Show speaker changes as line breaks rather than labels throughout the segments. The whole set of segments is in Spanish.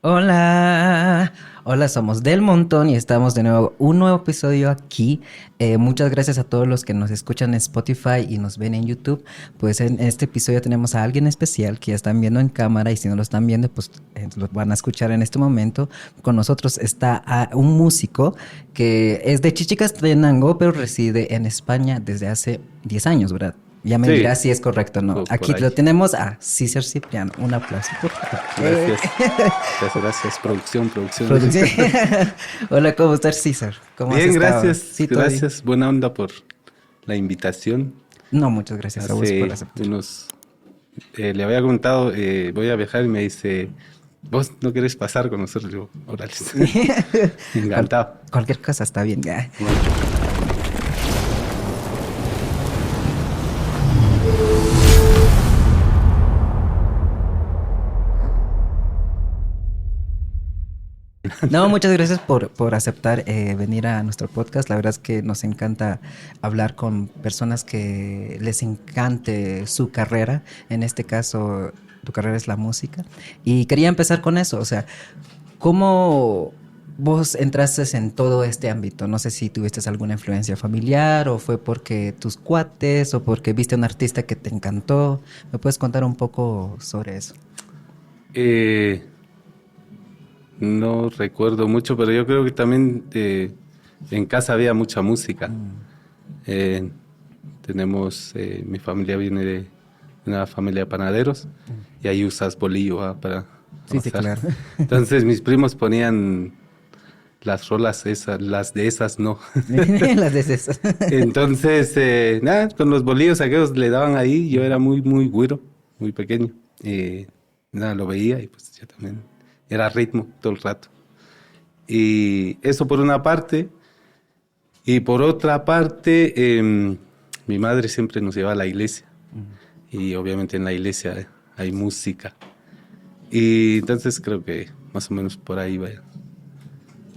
Hola, hola, somos Del Montón y estamos de nuevo, un nuevo episodio aquí. Muchas gracias a todos los que nos escuchan en Spotify y nos ven en YouTube. Pues en este episodio tenemos a alguien especial que ya están viendo en cámara y si no lo están viendo, pues lo van a escuchar en este momento. Con nosotros está un músico que es de Chichicastenango, pero reside en España desde hace 10 años, ¿verdad? Ya me dirás
Sí,
si es correcto o no.
por
Aquí
ahí.
lo tenemos a César Cipriano. Un aplauso, por favor.
Gracias. Gracias. Producción.
Producción. Hola, ¿cómo estás, César? ¿Cómo has
Bien,
estado?
gracias.
Sí, todo bien.
Gracias. Buena onda por la invitación.
No, muchas gracias a vos por
Hace
aceptar.
unos... le había comentado, voy a viajar y me dice, ¿vos no querés pasar con nosotros? Yo, órale.
Cual-
Encantado.
cualquier cosa está bien.
Bueno.
No, muchas gracias por aceptar venir a nuestro podcast. La verdad es que nos encanta hablar con personas que les encante su carrera. En este caso, tu carrera es la música. Y quería empezar con eso. O sea, ¿cómo vos entraste en todo este ámbito? No sé si tuviste alguna influencia familiar o fue porque tus cuates o porque viste a un artista que te encantó. ¿Me puedes contar un poco sobre eso?
Eh, no recuerdo mucho, pero yo creo que también en casa había mucha música. Eh, mi familia viene de una familia de panaderos y ahí usas bolillo para
Sí, sí,
amasar.
claro.
Entonces mis primos ponían las rolas esas, las de esas no.
Las de esas.
Entonces, nada, con los bolillos aquellos le daban ahí, yo era muy güiro, muy pequeño. Nada, lo veía y pues yo también era ritmo todo el rato. Y eso por una parte. Y por otra parte, mi madre siempre nos llevaba a la iglesia. Y obviamente en la iglesia hay música. Y entonces creo que más o menos por ahí va.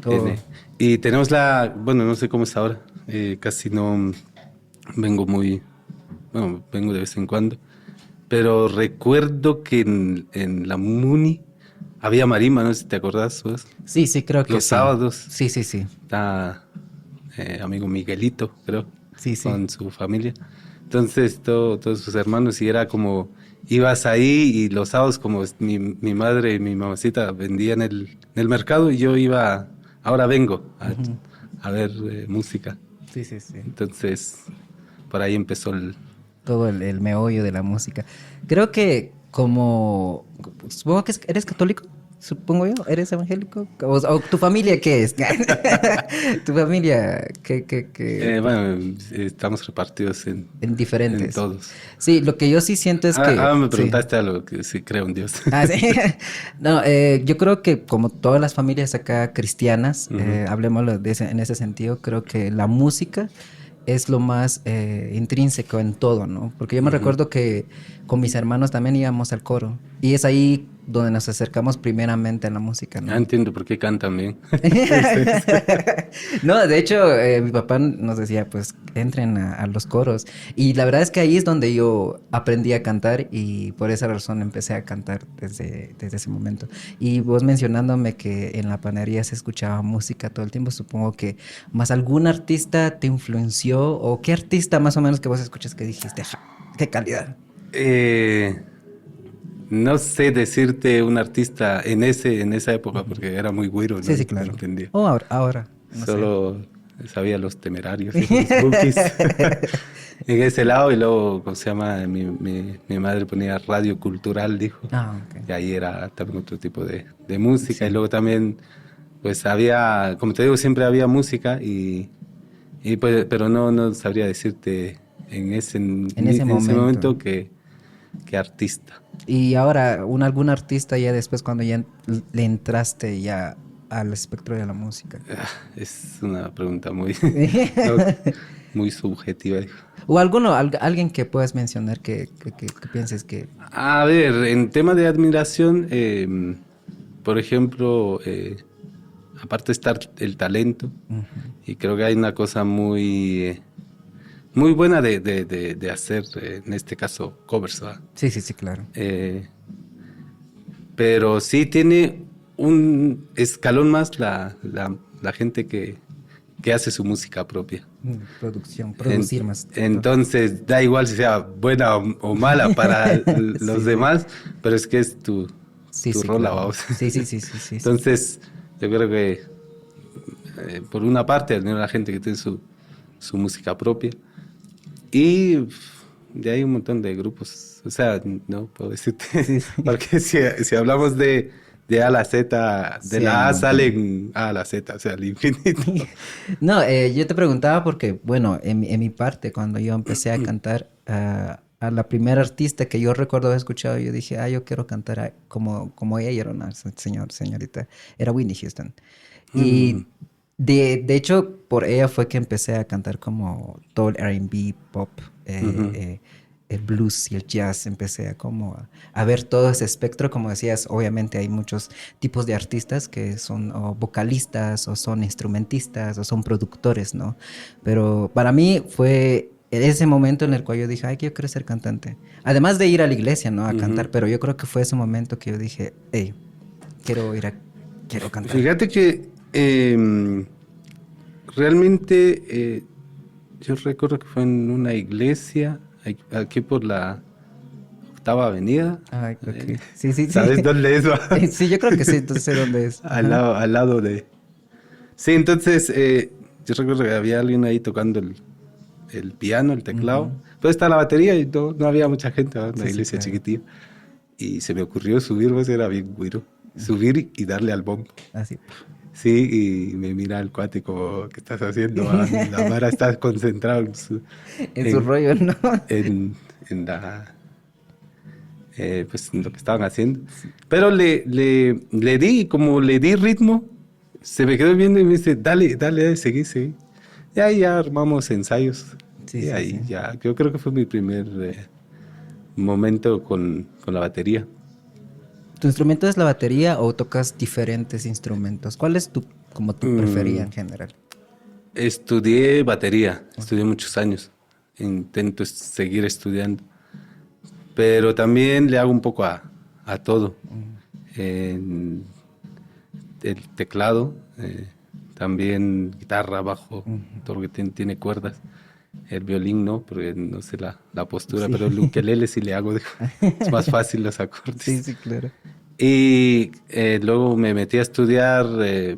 Todo.
Y tenemos bueno, no sé cómo es ahora. Casi no vengo bueno, vengo de vez en cuando. Pero recuerdo que en la Muni había marimba, no sé si te acordás vos.
Sí, sí, creo que
Los
sí.
sábados
Sí, sí, sí.
está amigo Miguelito, creo,
Sí, sí.
con su familia. Entonces, todos sus hermanos, y era como, ibas ahí y los sábados, como mi madre y mi mamacita vendían en el mercado, y yo iba, ahora vengo a ver música.
Sí, sí, sí.
Entonces, por ahí empezó
Todo el meollo de la música. Creo que como... Supongo que eres católico, supongo yo. ¿Eres evangélico? O tu familia qué es? Tu familia,
bueno, estamos repartidos
en
en
diferentes.
todos.
Sí, lo que yo sí siento es que...
Me
Sí.
preguntaste algo que si creo en Dios.
Ah, sí. No, yo creo que como todas las familias acá cristianas,
Ujú.
hablemoslo en ese sentido, creo que la música es lo más intrínseco en todo, ¿no? Porque yo me
Ujú.
recuerdo que con mis hermanos también íbamos al coro y es ahí donde nos acercamos primeramente a la música, ¿no?
Entiendo por qué cantan bien. Ustedes.
No, de hecho, mi papá nos decía, pues, entren a los coros. Y la verdad es que ahí es donde yo aprendí a cantar y por esa razón empecé a cantar desde ese momento. Y vos mencionándome que en la panadería se escuchaba música todo el tiempo, supongo que más algún artista te influenció o qué artista más o menos que vos escuchas que dijiste, "Ja, qué calidad".
Eh, no sé decirte un artista en esa época porque era muy güiro,
Sí,
no,
sí,
no
claro.
entendía.
O ahora, no sé.
Solo sabía los temerarios y los bookies en ese lado y luego, ¿cómo se llama? Mi madre ponía radio cultural, dijo.
Ah, ok.
Y ahí era también otro tipo de música. Y
Sí.
luego también, pues había, como te digo, siempre había música y pues, pero no sabría decirte
En ese
en ese
momento.
momento que artista.
Y ahora, algún artista ya después cuando ya le entraste ya al espectro de la música.
Es una pregunta muy, muy subjetiva. Dijo.
O alguien que puedas mencionar que pienses que...
A ver, en tema de admiración, por ejemplo, aparte está el talento,
Ujú.
y creo que hay una cosa muy buena de hacer, en este caso, covers, ¿va?
Sí, sí, sí, claro.
Eh, pero sí tiene un escalón más la gente que hace su música propia.
Producción, producir más.
Entonces, da igual si sea buena o mala para los demás, pero es que es tu rola,
claro.
vamos.
Sí.
Entonces, yo creo que, por una parte, admiro a la gente que tiene su música propia. Y de ahí un montón de grupos. O sea, no puedo decirte.
Sí.
Porque si hablamos de A a la Z, de
Sí,
la
hay
A
un montón.
salen A a la Z, o sea, al infinito.
No, yo te preguntaba porque, bueno, en mi parte, cuando yo empecé a cantar, a la primera artista que yo recuerdo haber escuchado, yo dije, yo quiero cantar como ella era una señorita, era Whitney Houston. Y de hecho, por ella fue que empecé a cantar como todo el R&B, pop, el blues y el jazz. Empecé a ver todo ese espectro. Como decías, obviamente hay muchos tipos de artistas que son o vocalistas, o son instrumentistas, o son productores, ¿no? Pero para mí fue ese momento en el cual yo dije, que yo quiero ser cantante. Además de ir a la iglesia, ¿no? A cantar, pero yo creo que fue ese momento que yo dije, hey, quiero cantar.
Fíjate que realmente yo recuerdo que fue en una iglesia aquí por la Octava Avenida.
Ay, ok. Sí.
¿Sabes dónde es?
Sí, yo creo que sí, entonces sé dónde es.
Al lado de... Sí, entonces yo recuerdo que había alguien ahí tocando el piano, el teclado. Pues está la batería y no había mucha gente, ¿no? Una iglesia
claro.
chiquitilla. Y se me ocurrió subir, pues era bien güiro. Subir y darle al bombo.
Así.
Sí, y me mira el cuate como, ¿qué estás haciendo? La Mara está concentrado en su
rollo, ¿no?
en la... pues en lo que estaban haciendo. Pero le di ritmo, se me quedó viendo y me dice, dale, seguí. Y ahí ya armamos ensayos. Y ahí ya, yo creo que fue mi primer momento con la batería.
¿Tu instrumento es la batería o tocas diferentes instrumentos? ¿Cuál es tu preferida en general?
Estudié batería, estudié muchos años. Intento seguir estudiando. Pero también le hago un poco a todo. El teclado, también guitarra, bajo, todo lo que tiene cuerdas. El violín no, porque no sé la postura, pero el ukelele sí le hago. Es más fácil los acordes.
Sí, claro.
Y luego me metí a estudiar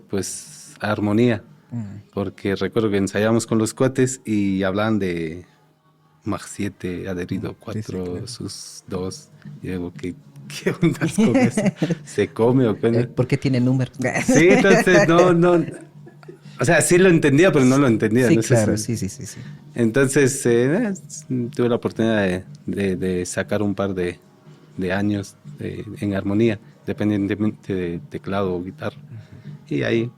pues armonía, porque recuerdo que ensayamos con los cuates y hablaban de Mag 7, adherido 4,
claro.
sus 2. Y digo, ¿qué ondas con eso? ¿Se come o qué?
¿Por qué tiene número?
Sí, entonces no. O sea, sí lo entendía, pero no lo entendía.
Sí,
No sé
claro,
si...
sí.
Entonces, tuve la oportunidad de sacar un par de años en armonía, dependientemente de teclado o guitarra. Y ahí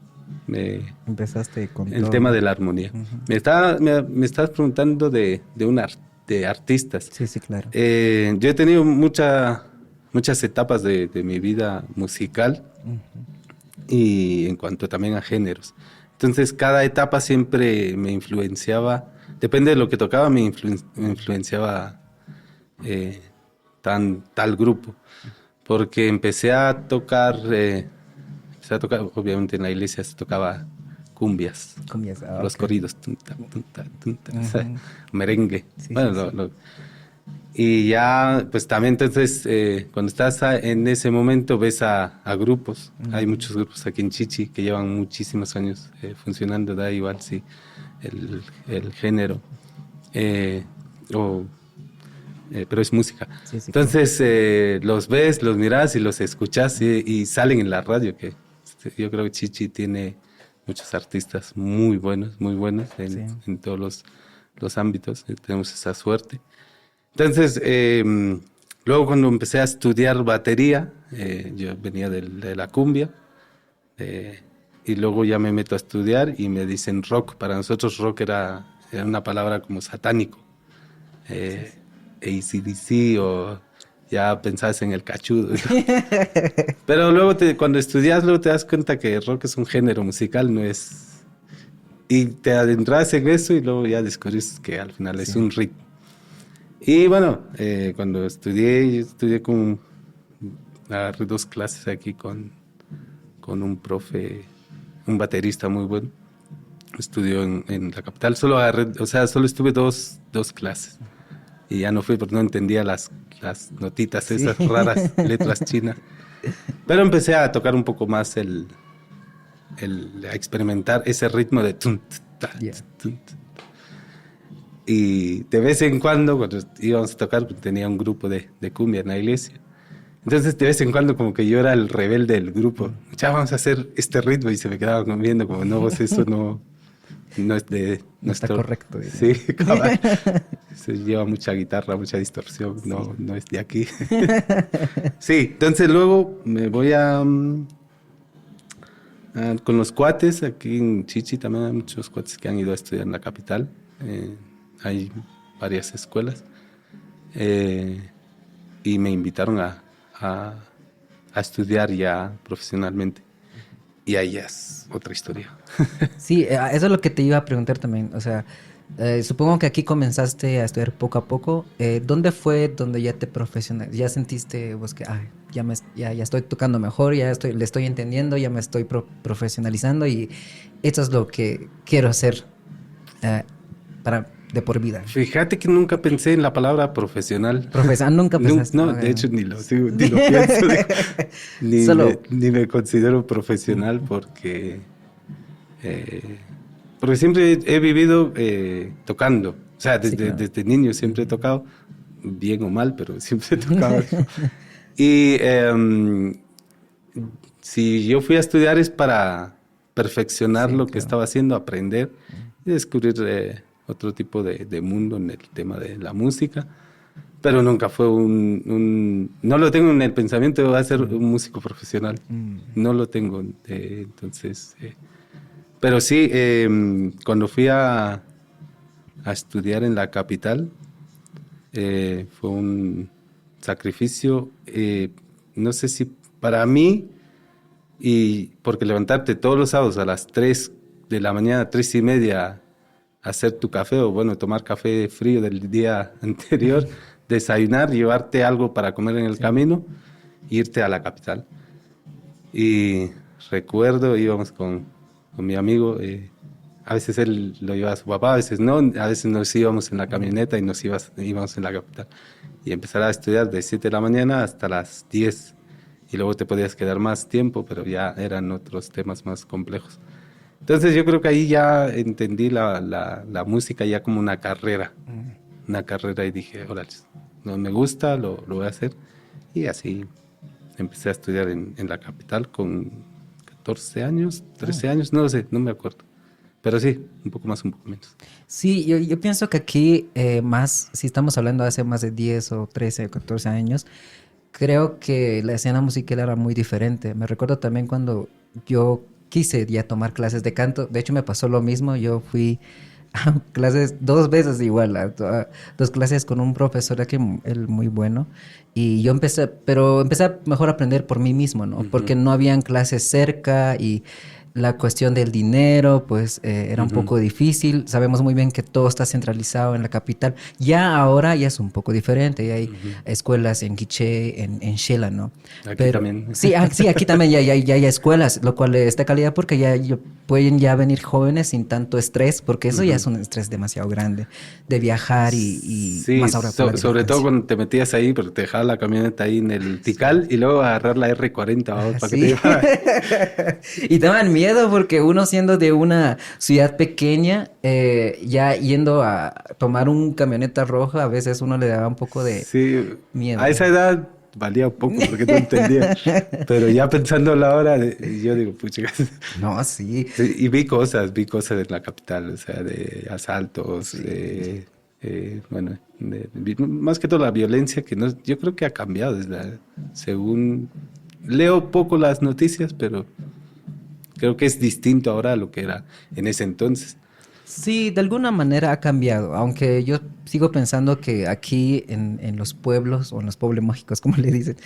empezaste con
el
todo.
tema de la armonía. Me estabas preguntando de artistas.
Sí, claro.
Yo he tenido muchas etapas de mi vida musical y en cuanto también a géneros. Entonces, cada etapa siempre me influenciaba, depende de lo que tocaba, me influenciaba tal grupo. Porque empecé a tocar, obviamente en la iglesia se tocaba cumbias, los corridos, merengue.
Sí,
bueno, y ya, pues también entonces, cuando estás en ese momento ves a grupos. Hay muchos grupos aquí en Chichi que llevan muchísimos años funcionando, da igual, sí, el género. Pero es música.
Sí,
entonces, los ves, los miras y los escuchas y salen en la radio, que yo creo que Chichi tiene muchos artistas muy buenos en todos los ámbitos. Tenemos esa suerte. Entonces, luego cuando empecé a estudiar batería, yo venía de la cumbia, y luego ya me meto a estudiar y me dicen rock. Para nosotros rock era una palabra como satánico. AC/DC o ya pensabas en el cachudo. Pero luego cuando estudias, luego te das cuenta que rock es un género musical, no es... Y te adentras en eso y luego ya descubres que al final es un ritmo. Y bueno, cuando estudié con... Agarré 2 clases aquí con con un profe, un baterista muy bueno. Estudió en la capital. Solo estuve dos clases. Y ya no fui porque no entendía las notitas, esas raras letras chinas. Pero empecé a tocar un poco más a experimentar ese ritmo de tun, ta, tun. Y de vez en cuando íbamos a tocar, tenía un grupo de cumbia en la iglesia. Entonces de vez en cuando como que yo era el rebelde del grupo. Ya vamos a hacer este ritmo, y se me quedaban viendo como, no, vos eso no es de
no está correcto.
Sí, cabal. Se lleva mucha guitarra, mucha distorsión, sí. No es de aquí. Sí, entonces luego me voy con los cuates. Aquí en Chichi también hay muchos cuates que han ido a estudiar en la capital. Hay varias escuelas. Y me invitaron a estudiar ya profesionalmente. Y ahí ya es otra historia.
Sí, eso es lo que te iba a preguntar también. O sea, supongo que aquí comenzaste a estudiar poco a poco. ¿Dónde fue donde ya te profesionalizaste? ¿Ya sentiste vos que ya estoy tocando mejor, le estoy entendiendo, ya me estoy profesionalizando y esto es lo que quiero hacer de por vida?
Fíjate que nunca pensé en la palabra profesional.
¿Nunca pensaste?
No, de hecho ni lo pienso. Ni me considero profesional porque siempre he vivido tocando. O sea, desde niño siempre he tocado, bien o mal, pero siempre he tocado. Y si yo fui a estudiar es para perfeccionar lo que estaba haciendo, aprender y descubrir otro tipo de mundo en el tema de la música, pero nunca fue no lo tengo en el pensamiento de voy a ser un músico profesional, no lo tengo, entonces, pero sí, cuando fui a estudiar en la capital, fue un sacrificio, no sé si para mí, y porque levantarte todos los sábados a las 3 de la mañana, 3:30, hacer tu café, o bueno, tomar café frío del día anterior, desayunar, llevarte algo para comer en el camino, irte a la capital. Y recuerdo, íbamos con mi amigo, a veces él lo llevaba a su papá, a veces no, a veces nos íbamos en la camioneta y íbamos en la capital. Y empezar a estudiar de 7 de la mañana hasta las 10, y luego te podías quedar más tiempo, pero ya eran otros temas más complejos. Entonces yo creo que ahí ya entendí la música ya como una carrera, y dije, órale, no me gusta, lo voy a hacer. Y así empecé a estudiar en la capital con 14 años, 13 años, no sé, no me acuerdo. Pero sí, un poco más, un poco menos.
Sí, yo pienso que aquí si estamos hablando de hace más de 10 o 13 o 14 años, creo que la escena musical era muy diferente. Me recuerdo también cuando yo quise ya tomar clases de canto. De hecho, me pasó lo mismo. Yo fui a clases 2 veces igual, a 2 clases con un profesor aquí, él muy bueno. Y yo empecé mejor a aprender por mí mismo, ¿no? Porque no habían clases cerca y la cuestión del dinero, pues, era un poco difícil. Sabemos muy bien que todo está centralizado en la capital. Ya ahora ya es un poco diferente. Ya hay escuelas en Quiché, en Xela, ¿no?
Aquí también.
Sí, aquí también ya hay escuelas, lo cual es de calidad porque pueden ya venir jóvenes sin tanto estrés, porque eso ya es un estrés demasiado grande de viajar y
sí,
más ahora.
Sobre todo cuando te metías ahí, porque te dejaba la camioneta ahí en el Tikal y luego agarrar la R40 para que te llevara.
Y te daban miedo porque uno siendo de una ciudad pequeña, ya yendo a tomar un camioneta roja, a veces uno le daba un poco de miedo.
A esa edad valía un poco porque no entendía. Pero ya pensando la hora, yo digo, pucha.
No, sí.
Y vi cosas en la capital, o sea, de asaltos, bueno, más que todo la violencia, que yo creo que ha cambiado según leo poco las noticias, pero creo que es distinto ahora a lo que era en ese entonces.
Sí, de alguna manera ha cambiado, aunque yo sigo pensando que aquí en los pueblos o en los pueblos mágicos, como le dicen,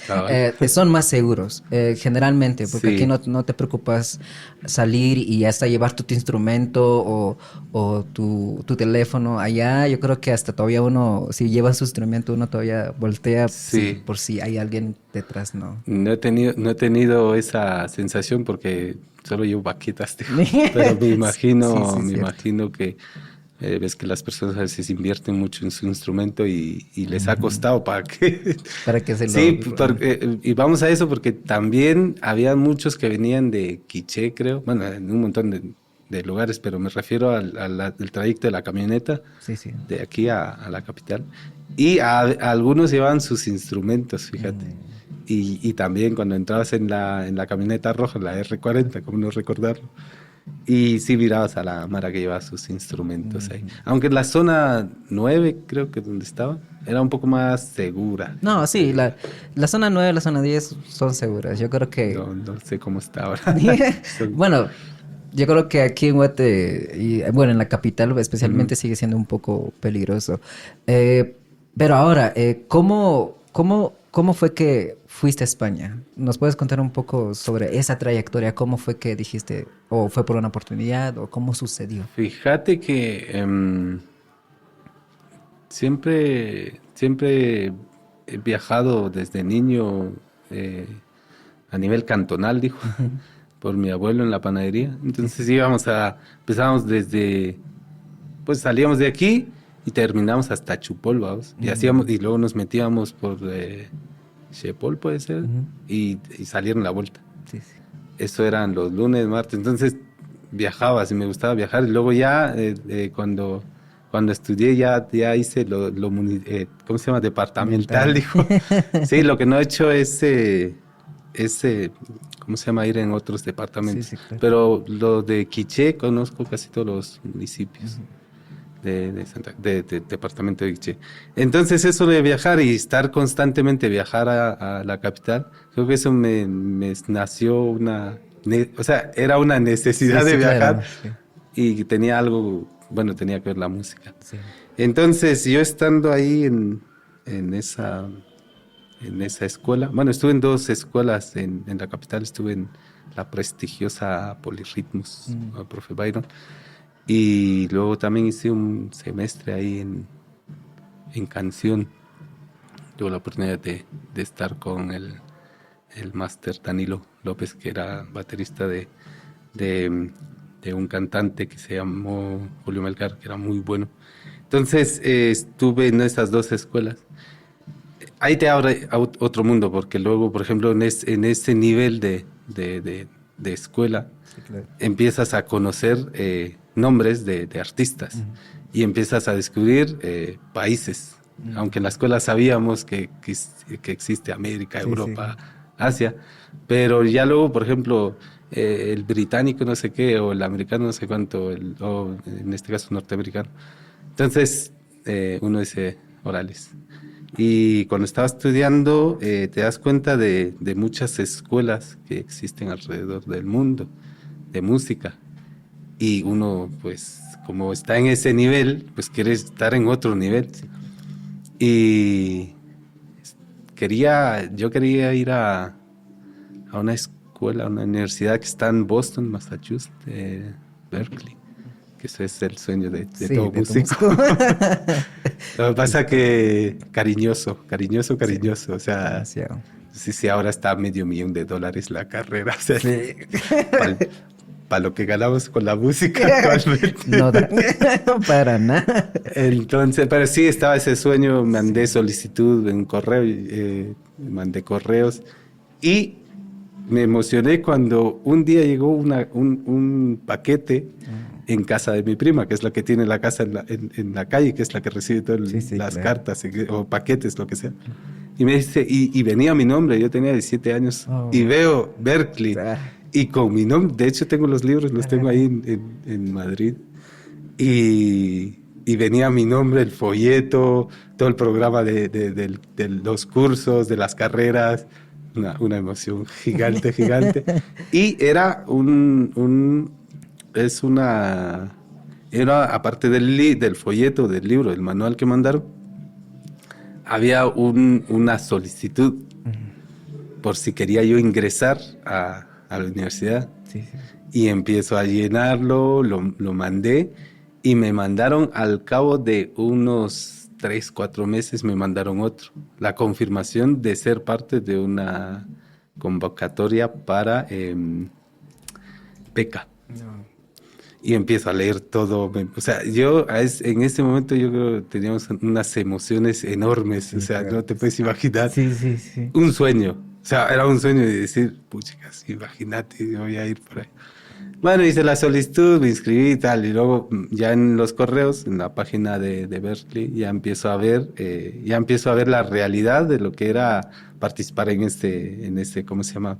son más seguros, generalmente, porque
Sí.
aquí no te preocupas salir y hasta llevar tu instrumento o tu teléfono. Allá yo creo que hasta todavía uno, si lleva su instrumento, uno todavía voltea
Sí.
por si hay alguien detrás, ¿no?
No he tenido esa sensación porque solo llevo baquetas, digo. Pero
Sí, sí,
me
cierto.
imagino que ves que las personas a veces invierten mucho en su instrumento y les ha costado para que...
Para que se
Sí,
lo...
y vamos a eso porque también había muchos que venían de Quiché, creo, bueno, en un montón de lugares, pero me refiero al trayecto de la camioneta
Sí, sí.
de aquí a la capital. Y a algunos llevaban sus instrumentos, fíjate. Y también cuando entrabas en la camioneta roja, la R40, como no recordarlo, y sí mirabas a la Mara que llevaba sus instrumentos ahí. Aunque en la zona 9 creo que donde estaba, era un poco más segura,
No,
te
sí,
digo.
la zona 9 y la zona 10 son seguras. Yo creo que...
No sé cómo está ahora. Son-
Bueno, yo creo que aquí en Guate, y bueno, en la capital
Ujú.
especialmente sigue siendo un poco peligroso. Pero ahora, ¿cómo fue que fuiste a España? ¿Nos puedes contar un poco sobre esa trayectoria? ¿Cómo fue que dijiste, o fue por una oportunidad, o cómo sucedió?
Fíjate que siempre he viajado desde niño eh, a nivel cantonal, dijo,
Ujú.
por mi abuelo en la panadería.
Sí, sí.
Entonces empezábamos pues salíamos de aquí y terminamos hasta Chupol, vamos. Y luego nos metíamos por Chepol, puede ser,
Ujú.
y salieron la vuelta.
Sí, sí.
Eso eran los lunes, martes. Entonces viajaba, si me gustaba viajar. Y luego ya, cuando estudié, ya hice ¿cómo se llama? Departamental,
Mental.
dijo. Sí, lo que no he hecho ¿cómo se llama? Ir en otros
Sí,
departamentos.
sí, claro.
Pero lo de Quiché, conozco casi todos los municipios de departamento de Quiché. Entonces eso de viajar y estar constantemente viajar a la capital, creo que eso me nació o sea, era una
Sí,
necesidad de
sí,
viajar
claro. Sí,
y tenía algo, bueno, tenía que ver la música.
sí.
Entonces yo estando ahí en esa, en esa escuela, bueno, estuve en dos escuelas en la capital, estuve en la prestigiosa Polirritmos,
Mm.
profe Byron, y luego también hice un semestre ahí en canción. Tuve la oportunidad de estar con el máster Danilo López, que era baterista de, de un cantante que se llamó Julio Melgar, que era muy bueno. Entonces estuve en esas dos escuelas. Ahí te abre otro mundo, porque luego, por ejemplo, en ese nivel de escuela,
Sí, claro.
empiezas a conocer nombres de artistas
Ujú.
y empiezas a descubrir países. Aunque en la escuela sabíamos que existe América,
Sí, sí.
Europa, Asia, pero ya luego, por ejemplo, el británico no sé qué, o el americano no sé cuánto, o en este caso norteamericano. Entonces, uno dice, orales. Y cuando estaba estudiando, te das cuenta de muchas escuelas que existen alrededor del mundo de música. Y uno, pues, como está en ese nivel, pues quiere estar en otro nivel.
Sí, claro.
Y yo quería ir a una escuela, a una universidad que está en Boston, Massachusetts, Berkeley, que eso es el sueño de
Sí,
todo
de tu
músico.
músico.
Lo que pasa
Listo.
que cariñoso,
Sí,
o sea,
demasiado.
sí, sí, ahora está a $500,000 la carrera, o sea,
Sí.
para lo que ganamos con la música actualmente.
No da para nada.
Entonces, pero sí estaba ese sueño, mandé solicitud en correo, mandé correos y me emocioné cuando un día llegó un paquete en casa de mi prima, que es la que tiene la casa en la calle, que es la que recibe todas
Sí, sí,
las
claro.
cartas o paquetes, lo que sea. Y me dice, y venía mi nombre, yo tenía 17 años, y
Oh.
veo Berkeley,
Ah.
y con mi nombre, de hecho tengo los libros, los tengo ahí en Madrid, y venía mi nombre, el folleto, todo el programa de los cursos, de las carreras, una emoción gigante, gigante. Y era es era, aparte del folleto, del libro, del manual que mandaron, había una solicitud por si quería yo ingresar a la universidad.
Sí, sí.
Y empiezo a llenarlo, lo mandé y me mandaron al cabo de unos 3, 4 meses, me mandaron otro. La confirmación de ser parte de una convocatoria para beca.
No.
Y empiezo a leer todo. O sea, yo en ese momento yo creo que teníamos unas emociones enormes.
Sí,
o sea,
claro.
no te puedes imaginar.
Sí, sí, sí.
Un sueño. O sea, era un sueño de decir, pucha, imagínate, yo voy a ir por ahí. Bueno, hice la solicitud, me inscribí y tal, y luego ya en los correos, en la página de Berkeley, ya empiezo a ver la realidad de lo que era participar en este, ¿cómo se llama?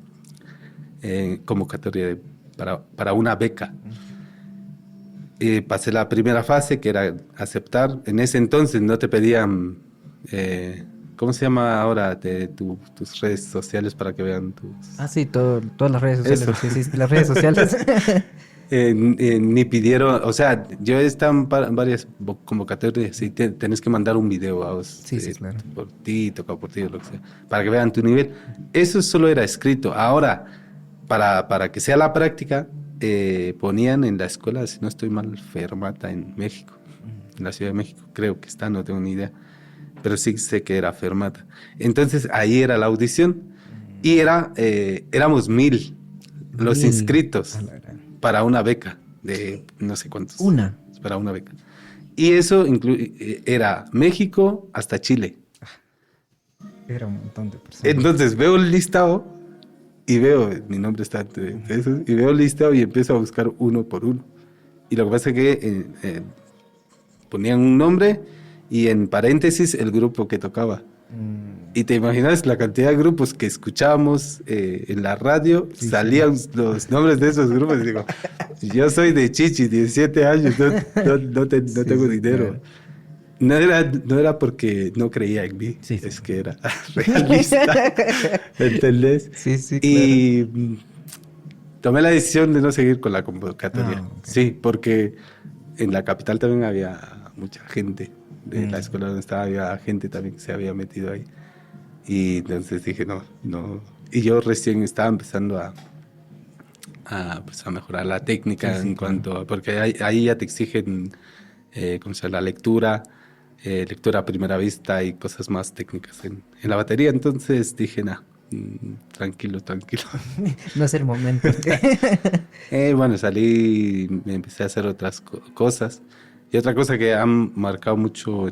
Convocatoria para una beca. Pasé la primera fase, que era aceptar. En ese entonces no te pedían, ¿cómo se llama ahora? Tus redes sociales para que vean tus...
Ah, sí, todas las redes sociales.
Eso.
Sí, sí, las redes sociales.
Ni pidieron, o sea, yo he estado en varias convocatorias y tenés que mandar un video a vos,
Sí, sí, claro.
por ti, tocado por ti, o lo que sea, para que vean tu nivel. Eso solo era escrito. Ahora, para que sea la práctica, ponían en la escuela, si no estoy mal, Fermata en México, en la Ciudad de México, creo que está, no tengo ni idea, pero sí sé que era Fermata. Entonces ahí era la audición y éramos 1000 los
1000.
inscritos
A la gran.
para una beca de no sé cuántos.
Una.
Para una beca. Y eso era México hasta Chile.
Era un montón de personas.
Entonces veo el listado y veo, mi nombre está entre esos, y veo el listado y empiezo a buscar uno por uno. Y lo que pasa es que ponían un nombre y en paréntesis el grupo que tocaba. Y te imaginas la cantidad de grupos que escuchábamos en la radio,
Sí,
salían los nombres de esos grupos. Digo, yo soy de Chichi, 17 años, no tengo dinero.
Claro.
No era porque no creía en mí,
Sí, sí.
es que era realista, ¿entendés?
Sí, sí,
Y tomé la decisión de no seguir con la convocatoria.
Ah, ok.
Sí, porque en la capital también había mucha gente. De la escuela donde estaba había gente también que se había metido ahí. Y entonces dije, no. Y yo recién estaba empezando pues a mejorar la técnica
Sí, sí,
en
claro.
cuanto a... Porque ahí ya te exigen, ¿cómo se llama? La lectura a primera vista y cosas más técnicas en la batería. Entonces dije, tranquilo.
No es el momento.
Bueno, salí, me empecé a hacer otras cosas. Y otra cosa que han marcado mucho o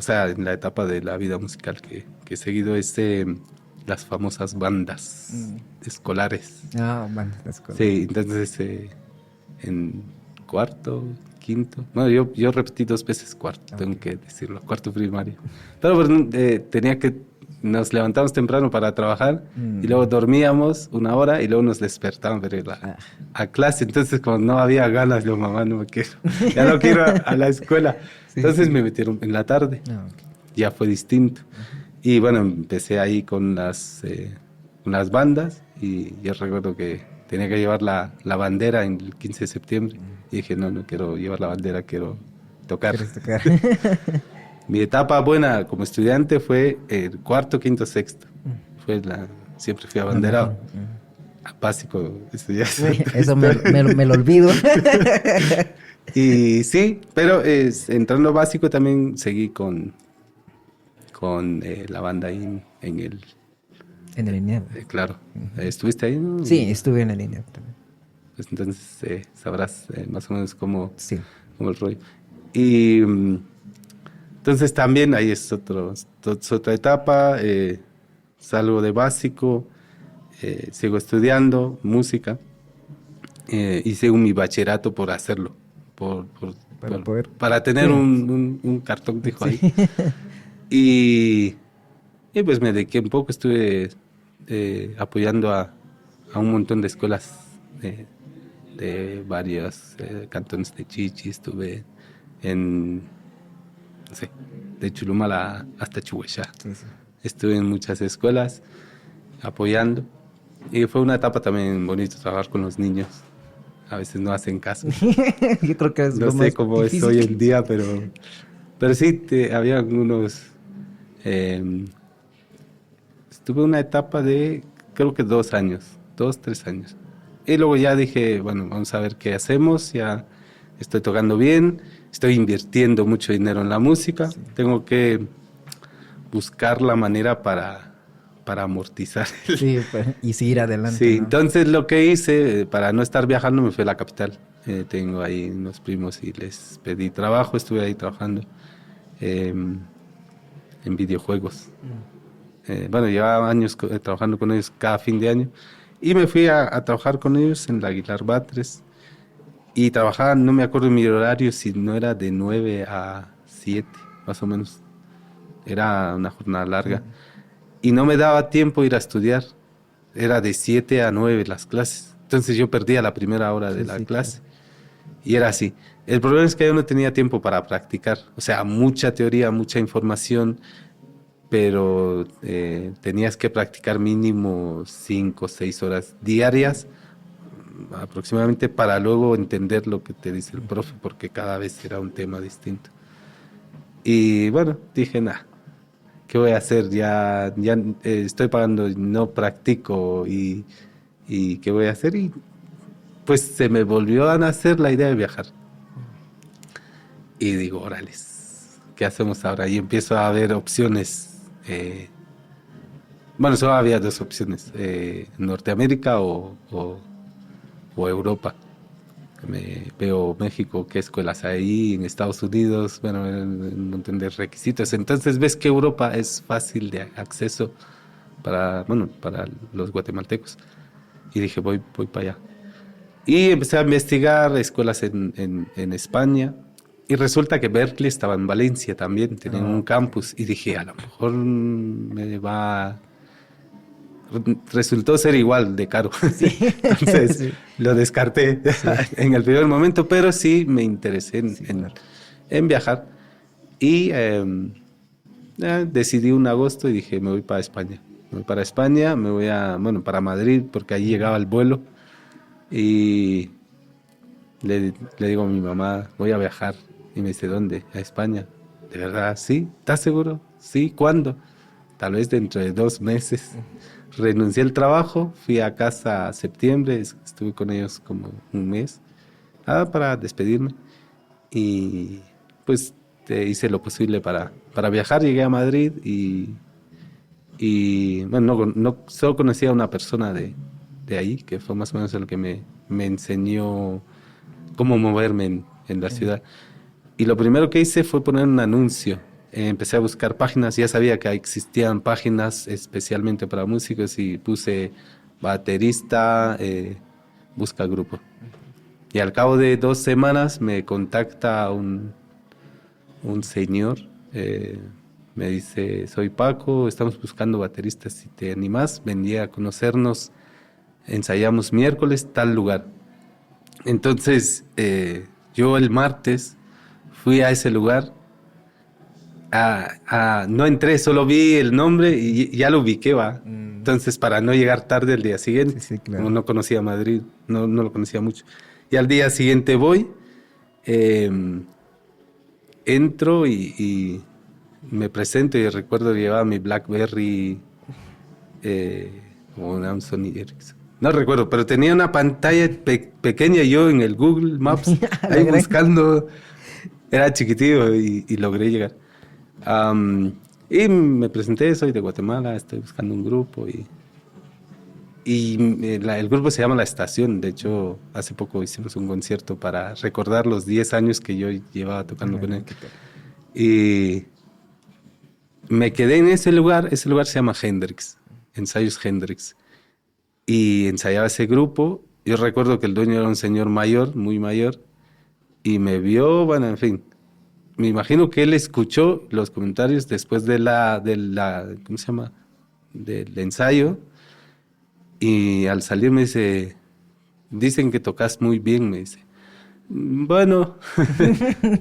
sea, en la etapa de la vida musical que he seguido es las famosas bandas escolares.
Ah, bueno, las cosas.
Sí, entonces en cuarto, quinto. Bueno, yo repetí 2 veces cuarto, tengo que decirlo, cuarto primario. Pero bueno, nos levantamos temprano para trabajar y luego dormíamos 1 hora y luego nos despertaban para ir a clase. Entonces, como no había ganas, yo, mamá, no me quiero, ya no quiero a la escuela.
Sí,
Entonces
sí.
me metieron en la tarde,
Ah, ok.
ya fue distinto. Y bueno, empecé ahí con las bandas y yo recuerdo que tenía que llevar la bandera en el 15 de septiembre. Y dije, no quiero llevar la bandera, quiero tocar.
¿Quieres tocar?
Mi etapa buena como estudiante fue el cuarto, quinto, sexto. Siempre fui abanderado. Básico, eso ya es-
Eso me lo olvido.
Y sí, pero entrando básico también seguí con la banda ahí en el...
En el INEP.
claro, ¿estuviste ahí? ¿No?
Sí, estuve en el INEP también.
Pues entonces sabrás más o menos cómo
Sí.
el rollo. Y entonces también ahí es otra etapa, salgo de básico, sigo estudiando música, hice mi bachillerato por hacerlo, para tener
Sí.
un cartón, dijo ahí. Y pues me dediqué un poco, estuve apoyando a un montón de escuelas de varios cantones de Chichi, estuve no sé, de Chulumala hasta Chuhuechá.
Sí, sí.
Estuve en muchas escuelas apoyando y fue una etapa también bonita trabajar con los niños, a veces no hacen caso.
Yo creo que es
No
lo
sé
más
cómo es
difícil.
hoy en día, pero sí, había algunos... estuve una etapa de, creo que 2 años, 3 años. Y luego ya dije, bueno, vamos a ver qué hacemos, ya estoy tocando bien, estoy invirtiendo mucho dinero en la música,
Sí.
tengo que buscar la manera para amortizar.
Sí, y seguir adelante,
Sí,
¿no?
entonces lo que hice, para no estar viajando, me fui a la capital. Tengo ahí unos primos y les pedí trabajo, estuve ahí trabajando en videojuegos. Bueno, llevaba años trabajando con ellos cada fin de año y me fui a trabajar con ellos en la Aguilar Batres y trabajaba, no me acuerdo mi horario, si no era de 9 a 7, más o menos. Era una jornada larga y no me daba tiempo ir a estudiar. Era de 7 a 9 las clases. Entonces yo perdía la primera hora de
Sí,
la
sí,
clase.
claro.
Y era así. El problema es que yo no tenía tiempo para practicar. O sea, mucha teoría, mucha información, pero tenías que practicar mínimo 5 o 6 horas diarias aproximadamente para luego entender lo que te dice el profe, porque cada vez era un tema distinto. Y bueno, dije, nah, ¿qué voy a hacer? Ya estoy pagando y no practico y ¿qué voy a hacer? Y pues se me volvió a nacer la idea de viajar. Y digo, órales, ¿qué hacemos ahora? Y empiezo a ver opciones. Bueno, solo había dos opciones, Norteamérica o Europa. Veo México, qué escuelas hay ahí, en Estados Unidos, bueno, un montón de requisitos. Entonces ves que Europa es fácil de acceso para, bueno, para los guatemaltecos. Y dije, voy para allá. Y empecé a investigar escuelas en España. Y resulta que Berkeley estaba en Valencia también, tenían un campus. Y dije, a lo mejor me va... Resultó ser igual de caro.
Sí,
Entonces
sí,
lo descarté
sí,
en el primer momento, pero sí me interesé
sí, claro.
en viajar. Y decidí un agosto y dije, me voy para España. Me voy para España, me voy bueno, para Madrid, porque ahí llegaba el vuelo. Y le digo a mi mamá, voy a viajar. Y me dice, ¿dónde? A España. ¿De verdad? ¿Sí? ¿Estás seguro? Sí. ¿Cuándo? Tal vez dentro de 2 meses. Renuncié al trabajo, fui a casa a septiembre, estuve con ellos como un mes, para despedirme. Y pues hice lo posible para viajar. Llegué a Madrid y bueno, no solo conocía a una persona de ahí, que fue más o menos el que me enseñó cómo moverme en la ciudad. Y lo primero que hice fue poner un anuncio. Empecé a buscar páginas, ya sabía que existían páginas especialmente para músicos y puse baterista, busca grupo. Y al cabo de 2 semanas me contacta un señor, me dice, soy Paco, estamos buscando bateristas, si te animas, vendría a conocernos, ensayamos miércoles, tal lugar. Entonces, yo el martes fui a ese lugar, no entré, solo vi el nombre y ya lo ubiqué, va. Entonces, para no llegar tarde el día
Sí,
siguiente,
sí,
como
claro.
no conocía Madrid, no lo conocía mucho. Y al día siguiente voy, eh, entro y me presento y recuerdo que llevaba mi BlackBerry eh, o una Sony Ericsson. No recuerdo, pero tenía una pantalla pequeña yo en el Google Maps,
La
ahí
gran-
buscando, era chiquitito y logré llegar. Y me presenté, soy de Guatemala, estoy buscando un grupo y el grupo se llama La Estación. De hecho, hace poco hicimos un concierto para recordar los 10 años que yo llevaba tocando con él.
Qué tal.
Y me quedé en ese lugar se llama Hendrix, Ensayos Hendrix. Y ensayaba ese grupo. Yo recuerdo que el dueño era un señor mayor, muy mayor, y me vio, bueno, en fin. Me imagino que él escuchó los comentarios después de la, ¿cómo se llama? Del ensayo. Y al salir me dice, dicen que tocas muy bien, me dice. Bueno,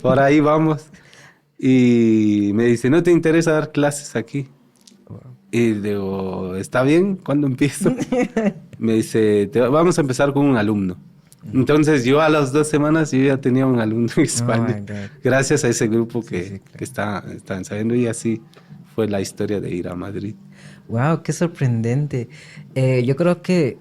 por ahí vamos. Y me dice, ¿no te interesa dar clases aquí?
Wow.
Y digo, ¿está bien? ¿Cuándo empiezo? Me dice, vamos a empezar con un alumno. Entonces yo a las 2 semanas yo ya tenía un alumno en
Oh
España,
my God.
gracias a ese grupo
Sí, sí, claro.
que está ensayando, y así fue la historia de ir a Madrid.
Wow, qué sorprendente. Yo creo que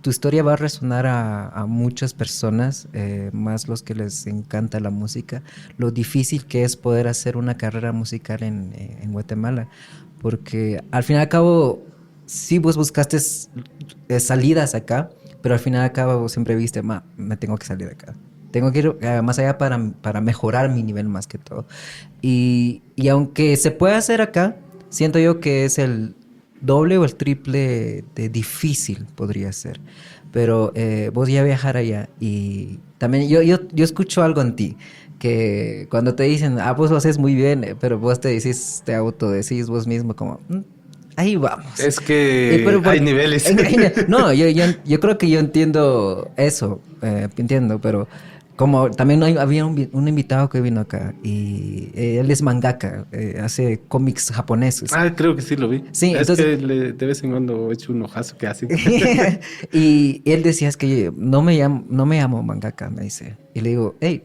tu historia va a resonar a muchas personas, más los que les encanta la música, lo difícil que es poder hacer una carrera musical en Guatemala, porque al fin y al cabo, sí vos buscaste salidas acá, pero al final y al cabo vos siempre viste, me tengo que salir de acá. Tengo que ir más allá para mejorar mi nivel más que todo. Y aunque se puede hacer acá, siento yo que es el doble o el triple de difícil podría ser. Pero vos ya viajar allá y también yo escucho algo en ti, que cuando te dicen, vos lo haces muy bien, pero vos te decís, te autodecís vos mismo como, ahí vamos.
Es que
Pero
hay niveles.
no, yo creo que yo entiendo eso, entiendo, pero como también había un invitado que vino acá y él es mangaka, hace cómics japoneses.
Creo que sí lo vi.
Sí,
Es
entonces,
que de vez en cuando he hecho un ojazo que hace.
y él decía, es que no me llamo mangaka, me dice. Y le digo, hey,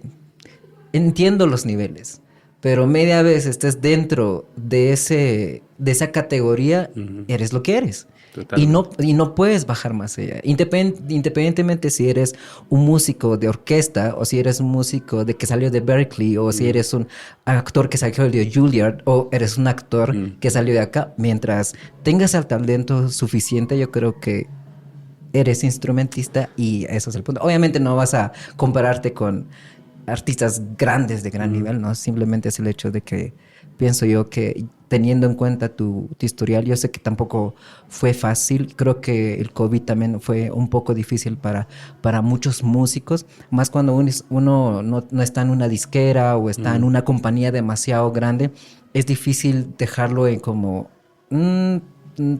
entiendo los niveles, pero media vez estés dentro de esa categoría,
Ujú,
eres lo que eres.
totalmente.
Y no puedes bajar más allá. Independientemente si eres un músico de orquesta o si eres un músico de que salió de Berkeley o si
Ujú,
eres un actor que salió de Juilliard o eres un actor
ujú.
que salió de acá, mientras tengas el talento suficiente, yo creo que eres instrumentista y eso es el punto. Obviamente no vas a compararte con artistas grandes de gran
Ujú.
nivel, ¿no? Simplemente es el hecho de que pienso yo que teniendo en cuenta tu historial, yo sé que tampoco fue fácil, creo que el COVID también fue un poco difícil para muchos músicos, más cuando uno no está en una disquera o está en
Ujú.
una compañía demasiado grande, es difícil dejarlo en como...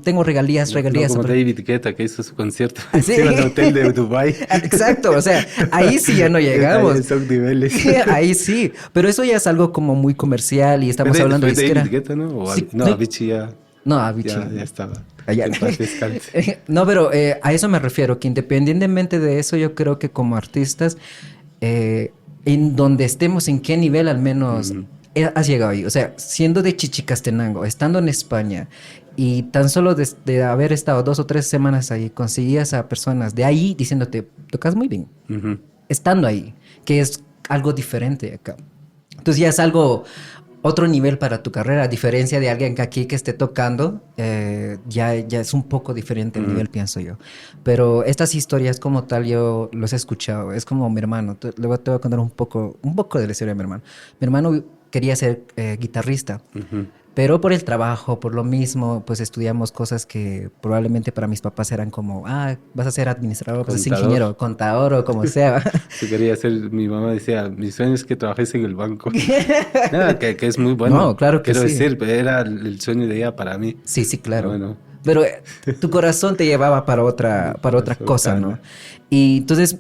tengo regalías,
No
regalías.
como David Guetta, que hizo su concierto
Así.
encima del hotel de Dubai.
Exacto, o sea, ahí sí ya no llegamos.
Son niveles.
Ahí sí, pero eso ya es algo como muy comercial y estamos hablando de
Fue David
disquera.
Guetta, ¿no?
Sí,
No, Avicii
no, Avicii.
ya estaba.
Allá.
En paz descanse.
No, pero a eso me refiero, que independientemente de eso, yo creo que como artistas, en donde estemos, en qué nivel al menos
Ujú.
has llegado ahí. O sea, siendo de Chichicastenango, estando en España y tan solo de haber estado 2 o 3 semanas ahí, conseguías a personas de ahí diciéndote, tocas muy bien,
Ujú.
estando ahí, que es algo diferente acá. Entonces ya es algo, otro nivel para tu carrera, a diferencia de alguien que aquí que esté tocando, ya es un poco diferente el
Ujú.
nivel, pienso yo. Pero estas historias como tal yo los he escuchado, es como mi hermano, luego te voy a contar un poco de la historia de mi hermano. Mi hermano quería ser guitarrista.
Ujú.
Pero por el trabajo, por lo mismo, pues estudiamos cosas que probablemente para mis papás eran como, vas a ser administrador, vas a ser
Contador.
ingeniero, contador o como sea.
Eso quería hacer, mi mamá decía, mi sueño es que trabajes en el banco. Nada, que es muy
No,
bueno.
claro que
Quiero
sí.
decir, era el sueño de ella para mí.
Sí, sí,
Pero
claro.
bueno,
Pero tu corazón te llevaba
mi
para otra
corazón
cosa, ¿no?
cala.
Y entonces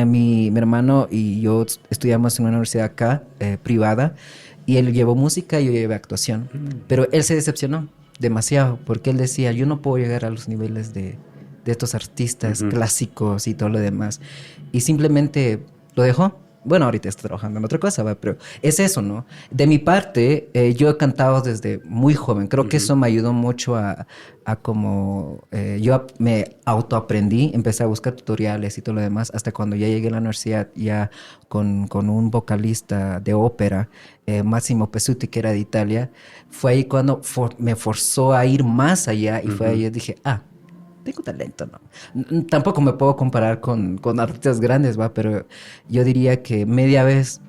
mi hermano y yo estudiamos en una universidad acá, privada, y él llevó música y yo llevé actuación. Pero él se decepcionó demasiado porque él decía, yo no puedo llegar a los niveles de estos artistas
Ujú.
clásicos y todo lo demás. Y simplemente lo dejó. Bueno, ahorita está trabajando en otra cosa, ¿va? Pero es eso, ¿no? De mi parte, yo he cantado desde muy joven. Creo que
Ujú.
eso me ayudó mucho a como me autoaprendí, empecé a buscar tutoriales y todo lo demás, hasta cuando ya llegué a la universidad, ya con un vocalista de ópera, Massimo Pesuti, que era de Italia, fue ahí cuando me forzó a ir más allá y fue ahí
Ujú.
yo dije, tengo talento, ¿no? Tampoco me puedo comparar con artistas grandes, ¿va? Pero yo diría que media vez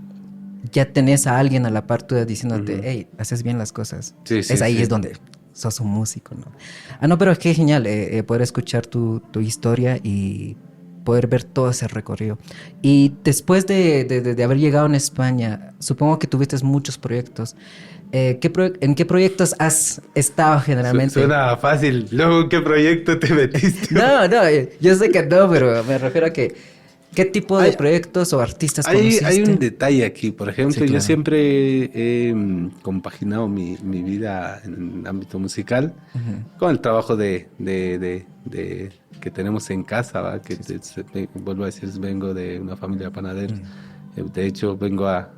ya tenés a alguien a la par tuya diciéndote,
Ujú.
hey, haces bien las cosas.
Sí,
Es
sí,
ahí, es
sí.
donde sos un músico, ¿no? No, pero es que genial poder escuchar tu historia y poder ver todo ese recorrido. Y después de haber llegado en España, supongo que tuviste muchos proyectos. ¿En qué proyectos has estado generalmente?
Suena fácil. Luego, ¿en qué proyecto te metiste?
No, yo sé que no, pero me refiero a que, ¿qué tipo de
Hay,
proyectos o artistas
hay un
conociste?
detalle aquí. Por
Sí,
ejemplo, yo
claro.
siempre he compaginado mi vida en el ámbito musical
Ujú.
con el trabajo que tenemos en casa, ¿va? Que vuelvo a decir, vengo de una familia de panaderos. De hecho, vengo a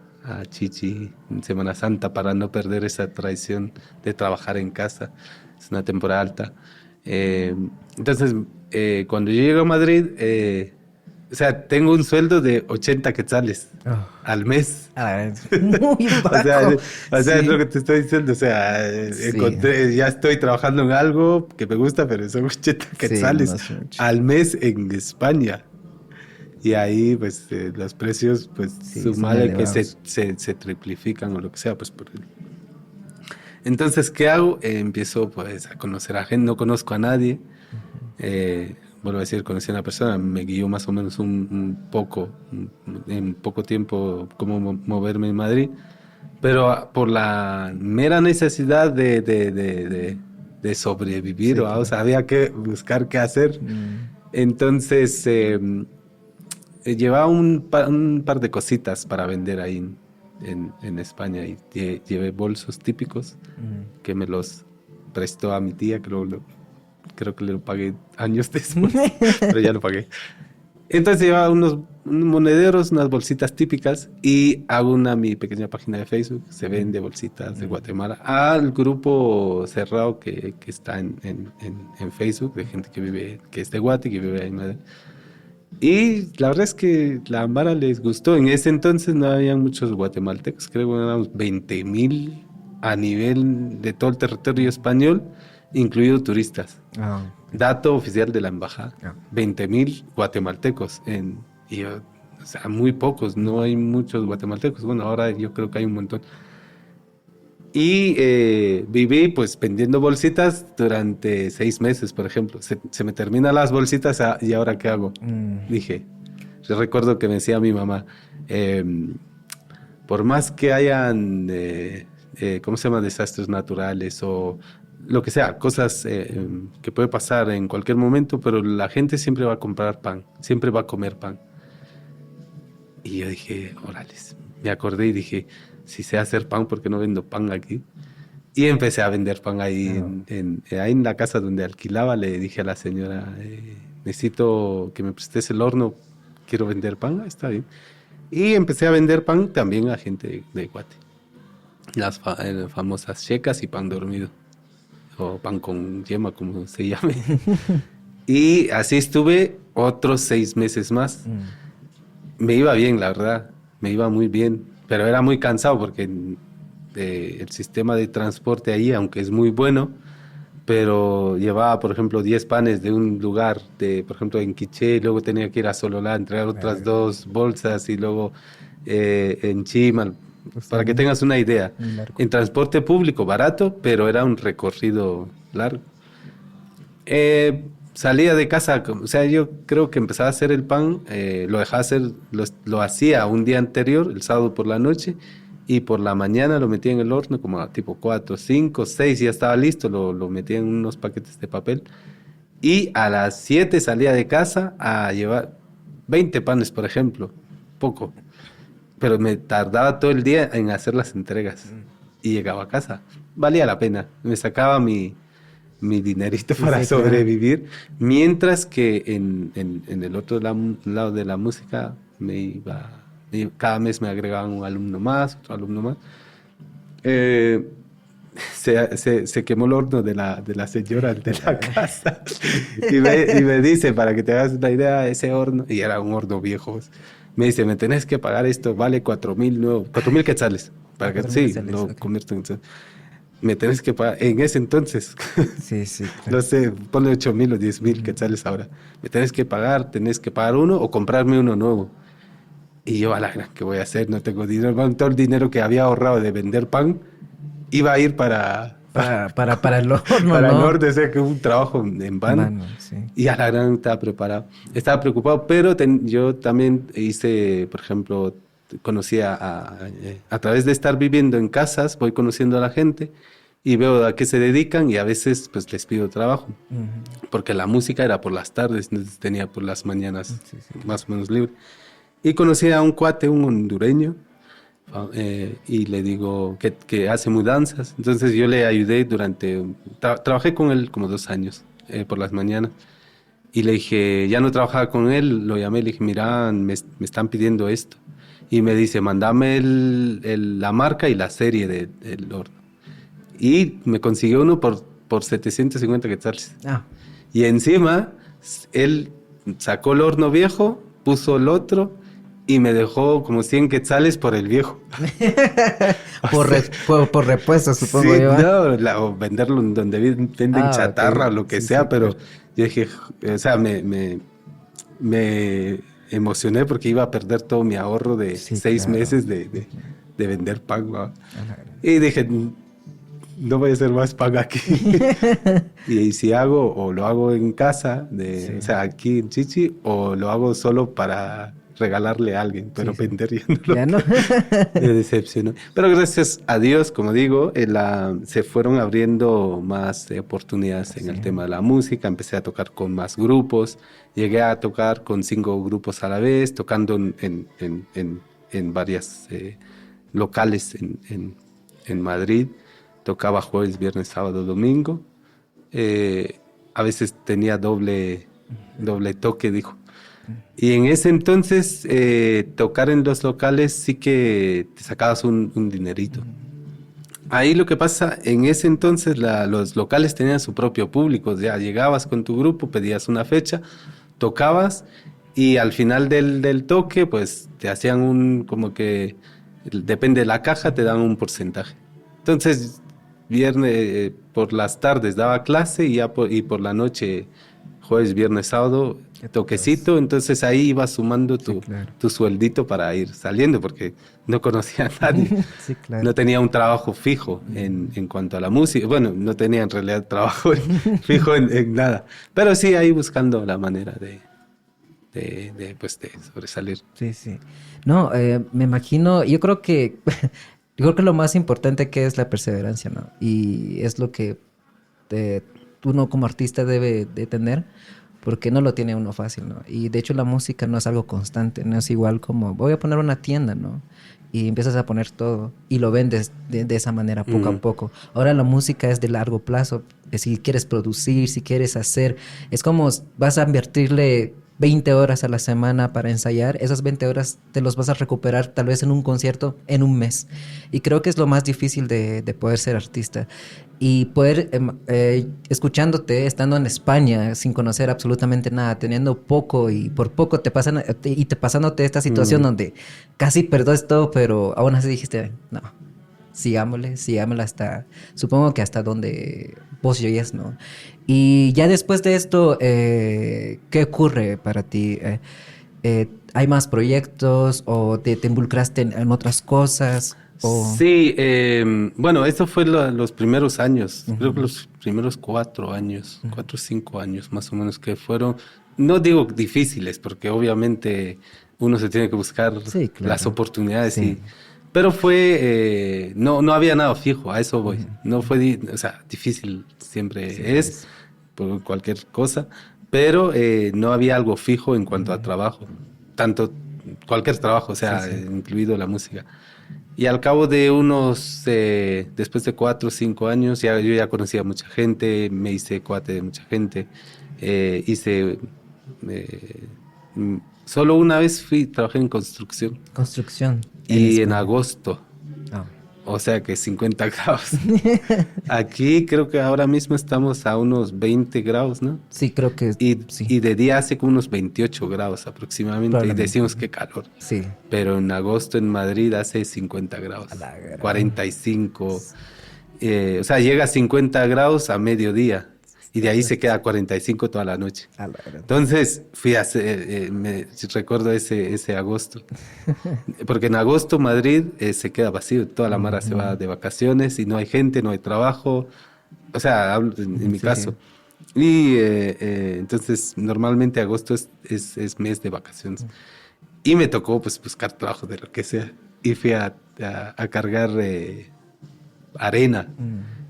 Chichi en Semana Santa para no perder esa tradición de trabajar en casa. Es una temporada alta. Entonces, cuando yo llego a Madrid, o sea, tengo un sueldo de 80 quetzales al mes.
Muy bajo.
O sea, es lo que te estoy diciendo. O sea, ya estoy trabajando en algo que me gusta, pero son 80 quetzales al mes en España. Y ahí, pues, los precios, pues, sumale que se triplifican o lo que sea, pues, por el... Entonces, ¿qué hago? Empiezo, pues, a conocer a gente. No conozco a nadie. Vuelvo a decir, conocí a una persona, me guió más o menos en poco tiempo, cómo moverme en Madrid. Pero por la mera necesidad de sobrevivir, o sea, había que buscar qué hacer. Entonces... llevaba un par de cositas para vender ahí en España y llevé bolsos típicos que me los prestó a mi tía, que creo que le lo pagué años después, pero ya lo pagué. Entonces llevaba unos monederos, unas bolsitas típicas y hago mi pequeña página de Facebook, se vende bolsitas de Guatemala al grupo cerrado que está en Facebook de gente que es de Guate, que vive ahí en Madrid. Y la verdad es que la Mara les gustó. En ese entonces no había muchos guatemaltecos, creo que éramos 20,000 a nivel de todo el territorio español, incluidos turistas. Dato oficial de la embajada, 20,000 guatemaltecos. O sea, muy pocos, no hay muchos guatemaltecos. Bueno, ahora yo creo que hay un montón. Y viví pues vendiendo bolsitas durante 6 meses, por ejemplo. Se me terminan las bolsitas y ¿ahora qué hago? Dije, yo recuerdo que me decía mi mamá, por más que hayan, ¿cómo se llama? Desastres naturales o lo que sea, cosas que puede pasar en cualquier momento, pero la gente siempre va a comprar pan, siempre va a comer pan. Y yo dije, órales, me acordé y dije, si sé hacer pan, ¿por qué no vendo pan aquí? Y empecé a vender pan ahí, ahí en la casa donde alquilaba. Le dije a la señora, necesito que me prestes el horno, quiero vender pan. Está bien. Y empecé a vender pan también a gente de Guate. Las famosas checas y pan dormido. O pan con yema, como se llame. Y así estuve otros 6 meses más. Me iba bien, la verdad. Me iba muy bien. Pero era muy cansado porque el sistema de transporte ahí, aunque es muy bueno, pero llevaba, por ejemplo, 10 panes de un lugar, por ejemplo, en Quiché, y luego tenía que ir a Sololá, entregar otras 2 bolsas y luego en Chimal, para que tengas una idea. En transporte público, barato, pero era un recorrido largo. Salía de casa, o sea, yo creo que empezaba a hacer el pan, lo dejaba hacer, lo hacía un día anterior, el sábado por la noche, y por la mañana lo metía en el horno, como a tipo 4, 5, 6, ya estaba listo, lo metía en unos paquetes de papel, y a las 7 salía de casa a llevar 20 panes, por ejemplo, poco, pero me tardaba todo el día en hacer las entregas, y llegaba a casa, valía la pena, me sacaba mi dinerito para sobrevivir, mientras que en el otro lado de la música cada mes me agregaban un alumno más, otro alumno más. Se quemó el horno de la señora de la casa y me dice, para que te hagas una idea, ese horno, y era un horno viejo, me dice, me tenés que pagar esto, vale 4,000 quetzales, para que sí, lo convierto en quetzales. Me tenés que pagar, en ese entonces, no sé, ponle 8,000 o 10,000 quetzales ahora. Me tenés que pagar uno o comprarme uno nuevo. Y yo, a la gran, ¿qué voy a hacer? No tengo dinero. Todo el dinero que había ahorrado de vender pan iba a ir para
el horno.
Para el horno, o sea, que un trabajo en vano. Y a la gran estaba preparado. Estaba preocupado, pero yo también hice, por ejemplo, conocí a través de estar viviendo en casas, voy conociendo a la gente y veo a qué se dedican y a veces pues les pido trabajo. Porque la música era por las tardes, entonces tenía por las mañanas más o menos libre. Y conocí a un cuate, un hondureño, y le digo que hace mudanzas. Entonces yo le ayudé trabajé con él como 2 años por las mañanas. Y le dije, ya no trabajaba con él, lo llamé, le dije, mira, me están pidiendo esto. Y me dice, mándame la marca y la serie del horno. Y me consiguió uno por 750 quetzales.
Ah.
Y encima, él sacó el horno viejo, puso el otro y me dejó como 100 quetzales por el viejo.
Por repuesto, supongo
Sí,
yo.
no, o venderlo en donde venden chatarra o lo que sea, pero yo dije, o sea, me emocioné porque iba a perder todo mi ahorro de 6 meses de vender pan, ¿no? Y dije, no voy a hacer más pan aquí. Y si hago, o lo hago en casa, o sea, aquí en Chichi, o lo hago solo para regalarle a alguien, pero vender ya no. Me decepcionó. Pero gracias a Dios, como digo, se fueron abriendo más oportunidades en el tema de la música. Empecé a tocar con más grupos. Llegué a tocar con 5 grupos a la vez, tocando en varias locales en Madrid. Tocaba jueves, viernes, sábado, domingo. A veces tenía doble toque, dijo. Y en ese entonces, tocar en los locales sí que te sacabas un dinerito. Ahí lo que pasa, en ese entonces los locales tenían su propio público. Ya llegabas con tu grupo, pedías una fecha, tocabas y al final del toque, pues te hacían como que, depende de la caja, te dan un porcentaje. Entonces, viernes, por las tardes daba clase y por la noche, jueves, viernes, sábado, toquecito, entonces ahí ibas sumando tu sueldito para ir saliendo, porque no conocía a nadie. No tenía un trabajo fijo en cuanto a la música. Bueno, no tenía en realidad trabajo fijo en nada. Pero sí ahí buscando la manera de sobresalir.
Sí. No, me imagino, yo creo que lo más importante que es la perseverancia, ¿no? Y es lo que uno como artista debe de tener, porque no lo tiene uno fácil, ¿no? Y de hecho la música no es algo constante, no es igual como voy a poner una tienda, ¿no? Y empiezas a poner todo y lo vendes de esa manera poco a poco. Ahora la música es de largo plazo. Si quieres producir, si quieres hacer, es como vas a invertirle 20 horas a la semana para ensayar, esas 20 horas te los vas a recuperar tal vez en un concierto en un mes. Y creo que es lo más difícil de poder ser artista. Y poder, escuchándote, estando en España, sin conocer absolutamente nada, teniendo poco y por poco te pasándote esta situación donde casi perdés todo, pero aún así dijiste, no, sigámosle supongo que hasta donde vos llegues, ¿no? Y ya después de esto, ¿qué ocurre para ti? ¿Hay más proyectos o te involucraste en otras cosas?
Sí, bueno, eso fue los primeros años, creo que los primeros 4 años, 4 o 5 años más o menos que fueron, no digo difíciles, porque obviamente uno se tiene que buscar las oportunidades, pero fue, no había nada fijo, a eso voy, no fue, o sea, difícil siempre es, por cualquier cosa, pero no había algo fijo en cuanto a trabajo, tanto cualquier trabajo, o sea, incluido la música. Y al cabo de después de 4 o 5 años, yo ya conocía a mucha gente, me hice cuate de mucha gente, solo una vez trabajé en construcción.
Construcción.
Y en agosto. O sea que 50 grados. Aquí creo que ahora mismo estamos a unos 20 grados, ¿no?
Sí, creo que
sí. Y de día hace como unos 28 grados aproximadamente. Y decimos que calor.
Sí.
Pero en agosto en Madrid hace 50 grados. 45. O sea, llega a 50 grados a mediodía. Y de ahí se queda a 45 toda la noche. Entonces, fui a hacer, recuerdo ese agosto. Porque en agosto Madrid se queda vacío. Toda la mara se va de vacaciones y no hay gente, no hay trabajo. O sea, hablo en mi caso. Y entonces, normalmente agosto es mes de vacaciones. Y me tocó pues buscar trabajo de lo que sea. Y fui a cargar arena.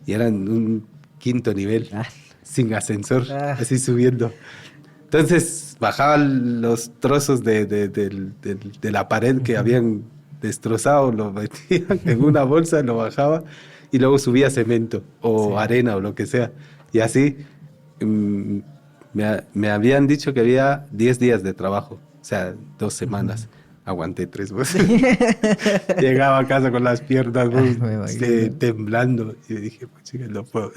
Y era en un 5.º nivel. Sin ascensor, así subiendo. Entonces bajaba los trozos de la pared que habían destrozado, lo metían en una bolsa, lo bajaba y luego subía cemento o arena o lo que sea. Y así Me habían dicho que había 10 días de trabajo, o sea, 2 semanas. Aguanté 3 meses. Llegaba a casa con las piernas temblando y dije, pues chica, no puedo.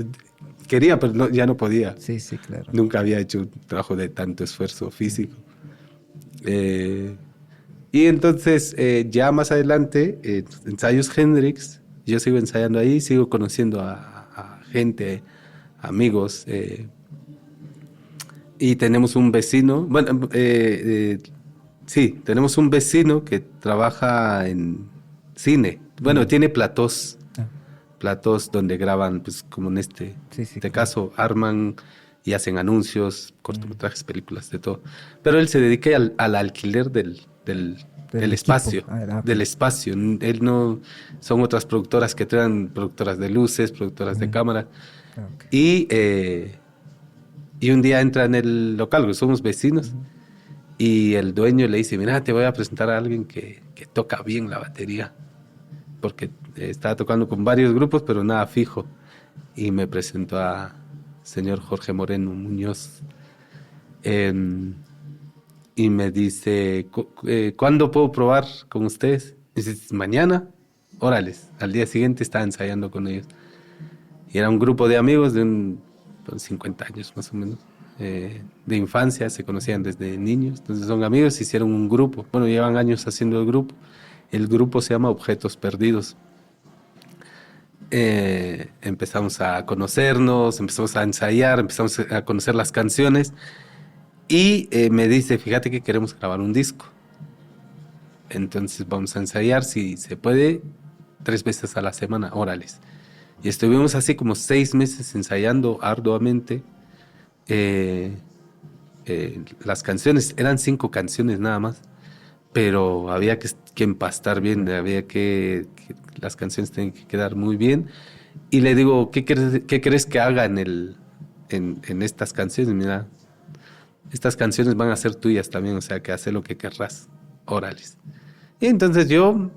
Quería, pero ya no podía.
Sí, sí, claro.
Nunca había hecho un trabajo de tanto esfuerzo físico. Y entonces, ya más adelante, ensayos Hendrix, yo sigo ensayando ahí, sigo conociendo a gente, amigos, y tenemos un vecino, bueno, sí, tenemos un vecino que trabaja en cine, bueno, tiene platós donde graban, pues como en este caso, arman y hacen anuncios, cortometrajes, películas, de todo. Pero él se dedica al alquiler del espacio, del espacio. Él no, son otras productoras que traen, productoras de luces, productoras de cámara. Y un día entra en el local, que somos vecinos, y el dueño le dice, mira, te voy a presentar a alguien que toca bien la batería, porque estaba tocando con varios grupos, pero nada fijo. Y me presentó a señor Jorge Moreno Muñoz. Y me dice, ¿cuándo puedo probar con ustedes? Y dice, mañana, órales. Al día siguiente estaba ensayando con ellos. Y era un grupo de amigos de 50 años más o menos, de infancia, se conocían desde niños. Entonces son amigos, hicieron un grupo. Bueno, llevan años haciendo el grupo. El grupo se llama Objetos Perdidos. Empezamos a conocernos, empezamos a ensayar, empezamos a conocer las canciones. Y me dice, fíjate que queremos grabar un disco. Entonces vamos a ensayar, si se puede, 3 veces a la semana, órales. Y estuvimos así como 6 meses ensayando arduamente. Las canciones, eran 5 canciones nada más, pero había que empastar bien, las canciones tienen que quedar muy bien. Y le digo, ¿qué crees que haga en estas canciones? Mira, estas canciones van a ser tuyas también, o sea, que hace lo que querrás, órales. Y entonces yo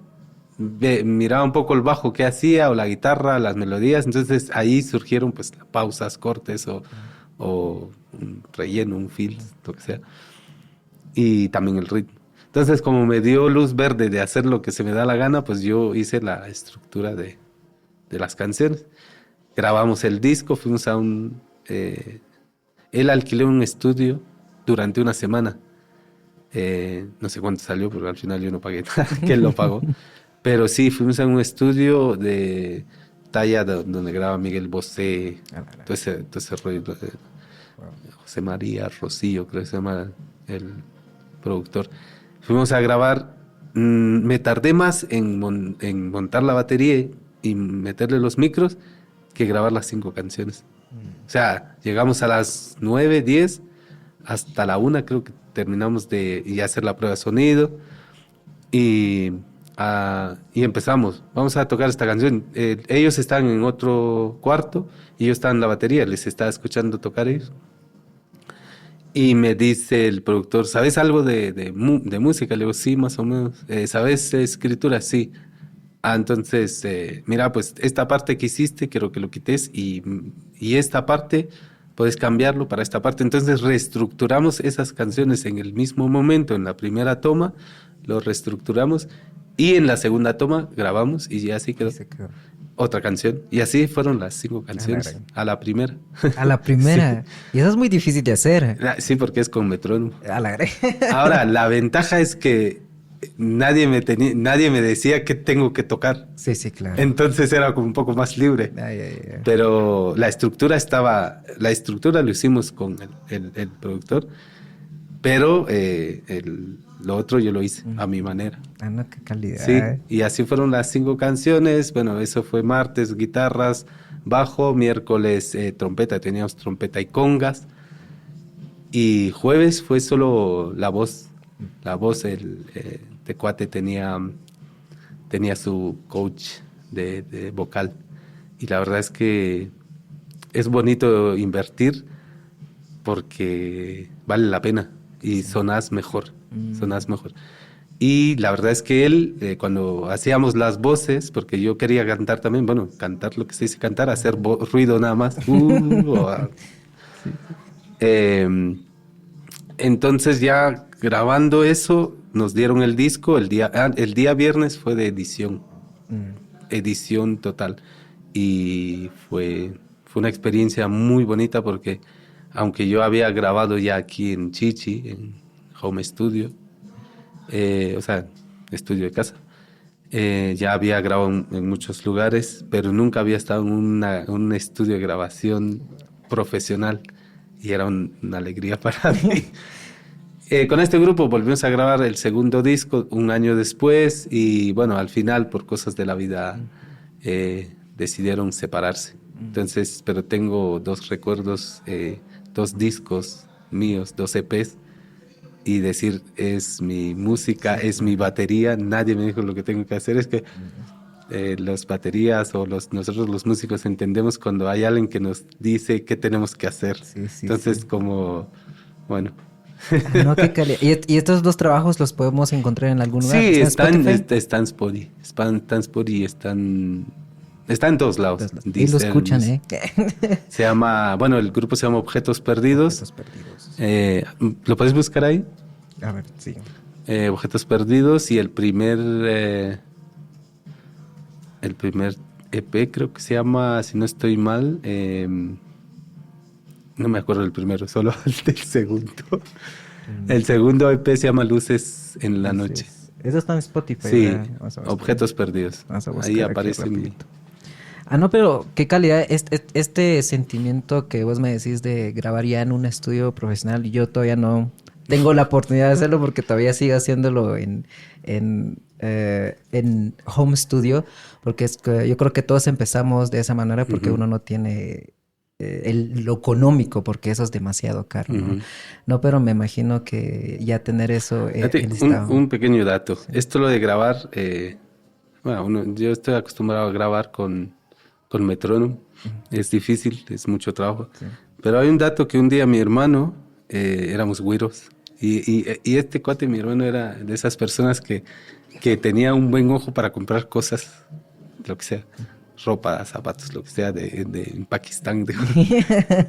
miraba un poco el bajo que hacía, o la guitarra, las melodías, entonces ahí surgieron pues pausas, cortes, o un relleno, un fill, lo que sea, y también el ritmo. Entonces, como me dio luz verde de hacer lo que se me da la gana, pues yo hice la estructura de las canciones. Grabamos el disco, fuimos a él alquiló un estudio durante una semana. No sé cuánto salió, porque al final yo no pagué nada, que él lo pagó. Pero sí, fuimos a un estudio de talla donde graba Miguel Bosé, todo ese rollo. José María Rocío, creo que se llama el productor. Fuimos a grabar. Me tardé más en montar la batería y meterle los micros que grabar las 5 canciones. O sea, llegamos a las 9, 10, hasta la 1 creo que terminamos de hacer la prueba de sonido y empezamos. Vamos a tocar esta canción. Ellos están en otro cuarto y yo estaba en la batería, les estaba escuchando tocar ellos. Y me dice el productor, ¿sabes algo de música? Le digo, sí, más o menos. ¿Sabes escritura? Sí. Entonces, mira, pues esta parte que hiciste, quiero que lo quites y esta parte, puedes cambiarlo para esta parte. Entonces reestructuramos esas canciones en el mismo momento, en la primera toma, lo reestructuramos y en la segunda toma grabamos y ya así quedó. Otra canción. Y así fueron las 5 canciones. A la primera.
A la primera. Sí. Y eso es muy difícil de hacer.
Sí, porque es con metrónomo. Ahora, la ventaja es que nadie me decía qué tengo que tocar.
Sí, sí, claro.
Entonces era como un poco más libre. Pero la estructura lo hicimos con el productor, pero lo otro yo lo hice a mi manera.
No, qué calidad.
Sí, y así fueron las 5 canciones. Bueno, eso fue martes, guitarras, bajo, miércoles trompeta, teníamos trompeta y congas. Y jueves fue solo la voz. La voz, Tecuate tenía su coach de vocal. Y la verdad es que es bonito invertir porque vale la pena y sonás mejor. Y la verdad es que él, cuando hacíamos las voces, porque yo quería cantar también, bueno, cantar lo que se dice cantar, hacer ruido nada más. Eh, entonces ya grabando eso, nos dieron el disco. El día viernes fue de edición. Edición total. Y fue una experiencia muy bonita porque aunque yo había grabado ya aquí en Chichi, en Home Studio, o sea, estudio de casa, ya había grabado en muchos lugares, pero nunca había estado en un estudio de grabación profesional y era una alegría para mí. Con este grupo volvimos a grabar el segundo disco un año después y bueno, al final por cosas de la vida decidieron separarse. Entonces, pero tengo dos recuerdos, dos discos míos, dos EPs y decir es mi música, es mi batería. Nadie me dijo lo que tengo que hacer. Es que las baterías o nosotros los músicos entendemos cuando hay alguien que nos dice qué tenemos que hacer.
Sí, sí,
Entonces,
sí.
como, bueno.
Ah, no, qué calidad. ¿Y estos dos trabajos los podemos encontrar en algún lugar?
Sí,
¿Está en Spotify?
están Spotify, están Spotify, está en todos lados.
Y lo
Deezer,
escuchan, ¿eh?
se llama, bueno, el grupo se llama Objetos Perdidos.
Objetos perdidos.
¿Lo puedes buscar ahí?
A ver, sí.
Objetos Perdidos y el primer EP creo que se llama, si no estoy mal, no me acuerdo del primero, solo el del segundo. El segundo EP se llama Luces en la Noche.
Eso está en Spotify,
Sí,
¿verdad? Vamos a buscar.
Objetos Perdidos.
Vamos a buscar
Ahí
aquí
aparece mi...
rapidito. Ah, no, pero qué calidad. Este sentimiento que vos me decís de grabar ya en un estudio profesional, yo todavía no tengo la oportunidad de hacerlo porque todavía sigo haciéndolo en home studio, porque es que yo creo que todos empezamos de esa manera porque uno no tiene lo económico, porque eso es demasiado caro, ¿no? No, pero me imagino que ya tener eso
Fíjate,
enlistado.
un pequeño dato. Esto lo de grabar, bueno, yo estoy acostumbrado a grabar con metrónomo. Es difícil, es mucho trabajo.
Sí.
Pero hay un dato que un día mi hermano, éramos güiros, y este cuate, mi hermano, era de esas personas que tenía un buen ojo para comprar cosas, lo que sea, ropa, zapatos, lo que sea, en Pakistán, de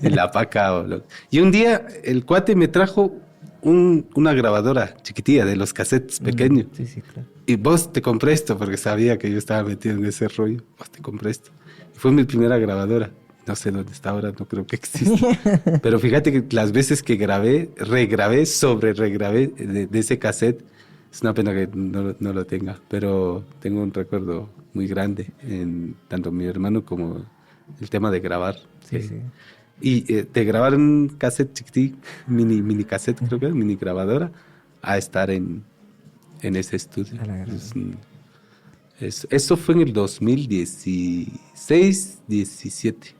la paca. Y un día el cuate me trajo una grabadora chiquitilla de los cassettes pequeños.
Sí, sí, claro.
Y vos te compré esto, porque sabía que yo estaba metido en ese rollo. Vos te compré esto. Y fue mi primera grabadora. No sé dónde está ahora, no creo que exista. Pero fíjate que las veces que grabé, regrabé, regrabé de ese cassette. Es una pena que no lo tenga, pero tengo un recuerdo muy grande en tanto mi hermano como el tema de grabar.
Sí, sí.
Y de grabar un cassette chiquitito, mini cassette creo que es, mini grabadora, a estar en ese estudio. Eso fue en el 2016, 17,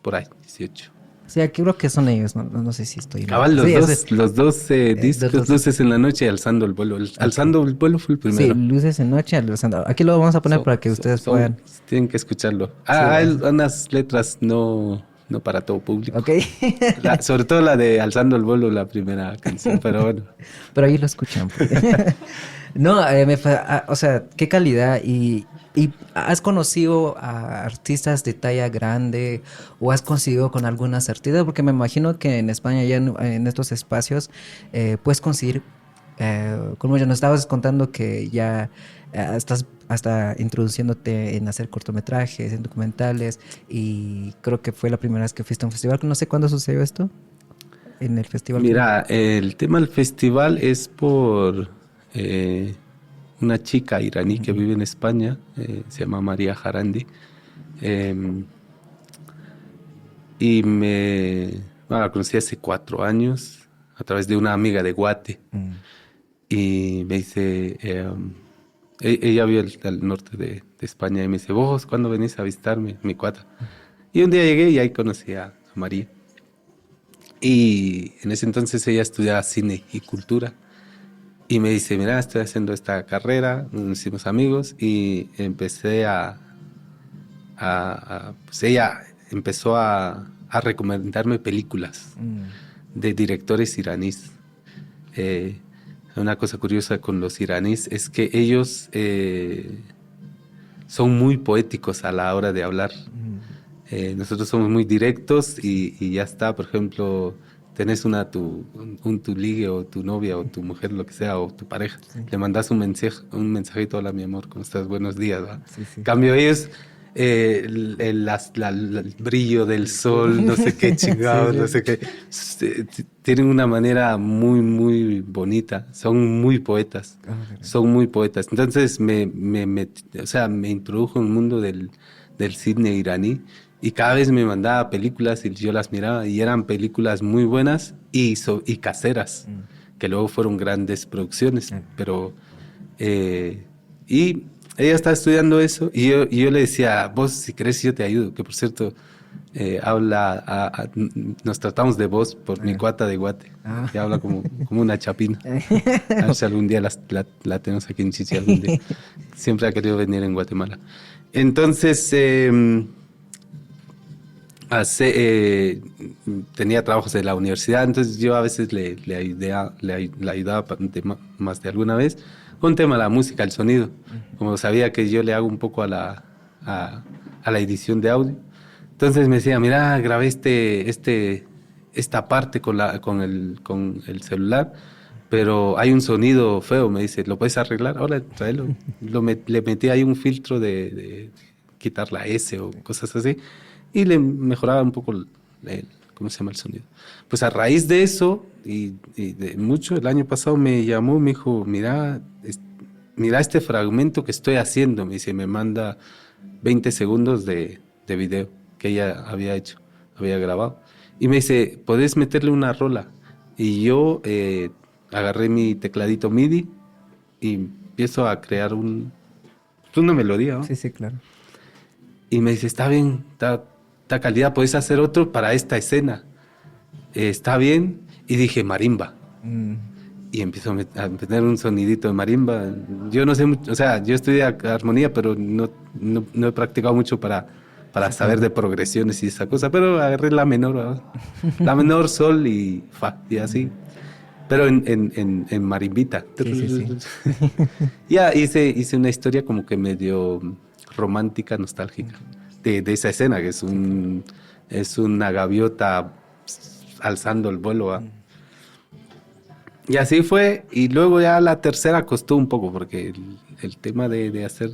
por ahí, 18.
Sí, aquí creo que son ellos, no sé si estoy...
Cabal,
Sí,
los dos discos, Luces en la Noche y Alzando el Vuelo. Alzando el Vuelo fue el primero.
Sí, Luces en Noche, Alessandro. Aquí lo vamos a poner para que ustedes puedan...
Tienen que escucharlo. Hay unas letras no para todo público.
Ok.
Sobre todo la de Alzando el Vuelo, la primera canción, pero bueno.
Pero ahí lo escuchan. No, o sea, qué calidad. ¿Y has conocido a artistas de talla grande o has conseguido con algunas artistas? Porque me imagino que en España ya en estos espacios puedes conseguir, como ya nos estabas contando que ya estás hasta introduciéndote en hacer cortometrajes, en documentales, y creo que fue la primera vez que fuiste a un festival. No sé cuándo sucedió esto en el festival.
Mira, el tema del festival es por una chica iraní que vive en España, se llama María Jarandi, y la conocí hace 4 años a través de una amiga de Guate, y me dice, ella vive al norte de España, y me dice, vos, ¿cuándo venís a visitarme, mi cuata? Y un día llegué y ahí conocí a María. Y en ese entonces ella estudiaba cine y cultura. Y me dice, mira, estoy haciendo esta carrera, nos hicimos amigos y empecé pues ella empezó a recomendarme películas de directores iraníes. Una cosa curiosa con los iraníes es que ellos son muy poéticos a la hora de hablar. Nosotros somos muy directos y ya está. Por ejemplo, tenés tu ligue o tu novia o tu mujer, lo que sea, o tu pareja.
Sí.
Le mandas un mensajito: hola, mi amor, ¿cómo estás? Buenos días, ¿va?
Sí, sí.
Cambio ellos, el brillo del sol, no sé qué chingados,
Sí, sí.
no sé qué. Tienen una manera muy, muy bonita. Son muy poetas.
Ah, caray.
Son muy poetas. Entonces o sea, me introdujo en el mundo del cine iraní y cada vez me mandaba películas y yo las miraba y eran películas muy buenas y caseras, que luego fueron grandes producciones, pero y ella estaba estudiando eso y yo le decía: vos, si querés yo te ayudo, que por cierto nos tratamos de vos por mi cuata de Guate,
Ah.
que habla como una chapina. A ver si algún día la tenemos aquí en Chichi algún día. Siempre ha querido venir en Guatemala. Entonces, tenía trabajos en la universidad, entonces yo a veces le ayudaba más de alguna vez con tema de la música, el sonido. Como sabía que yo le hago un poco a la edición de audio. Entonces me decía: mira, grabé esta parte con el celular, pero hay un sonido feo. Me dice: ¿lo puedes arreglar? Ahora, tráelo. Le metí ahí un filtro de quitar la S o cosas así, y le mejoraba un poco ¿cómo se llama? El sonido. Pues a raíz de eso, y de mucho, el año pasado me llamó, me dijo: mira este fragmento que estoy haciendo. Me dice, me manda 20 segundos de video que ella había grabado. Y me dice: ¿podés meterle una rola? Y yo agarré mi tecladito MIDI y empiezo a crear una melodía, ¿no?
Sí, sí, claro.
Y me dice: está bien, está calidad, podés hacer otro para esta escena. Está bien. Y dije: marimba. Y empiezo a meter un sonidito de marimba. Yo no sé mucho, o sea, yo estudié armonía, pero no he practicado mucho para
Sí,
saber
claro.
de progresiones y esa cosa, pero agarré la menor, ¿verdad? La menor, sol y fa, y así. Pero en marimbita.
Sí, sí, sí.
Ya hice una historia como que medio romántica, nostálgica, de esa escena, que es una gaviota alzando el vuelo, ¿va? Y así fue, y luego ya la tercera costó un poco, porque el tema de hacer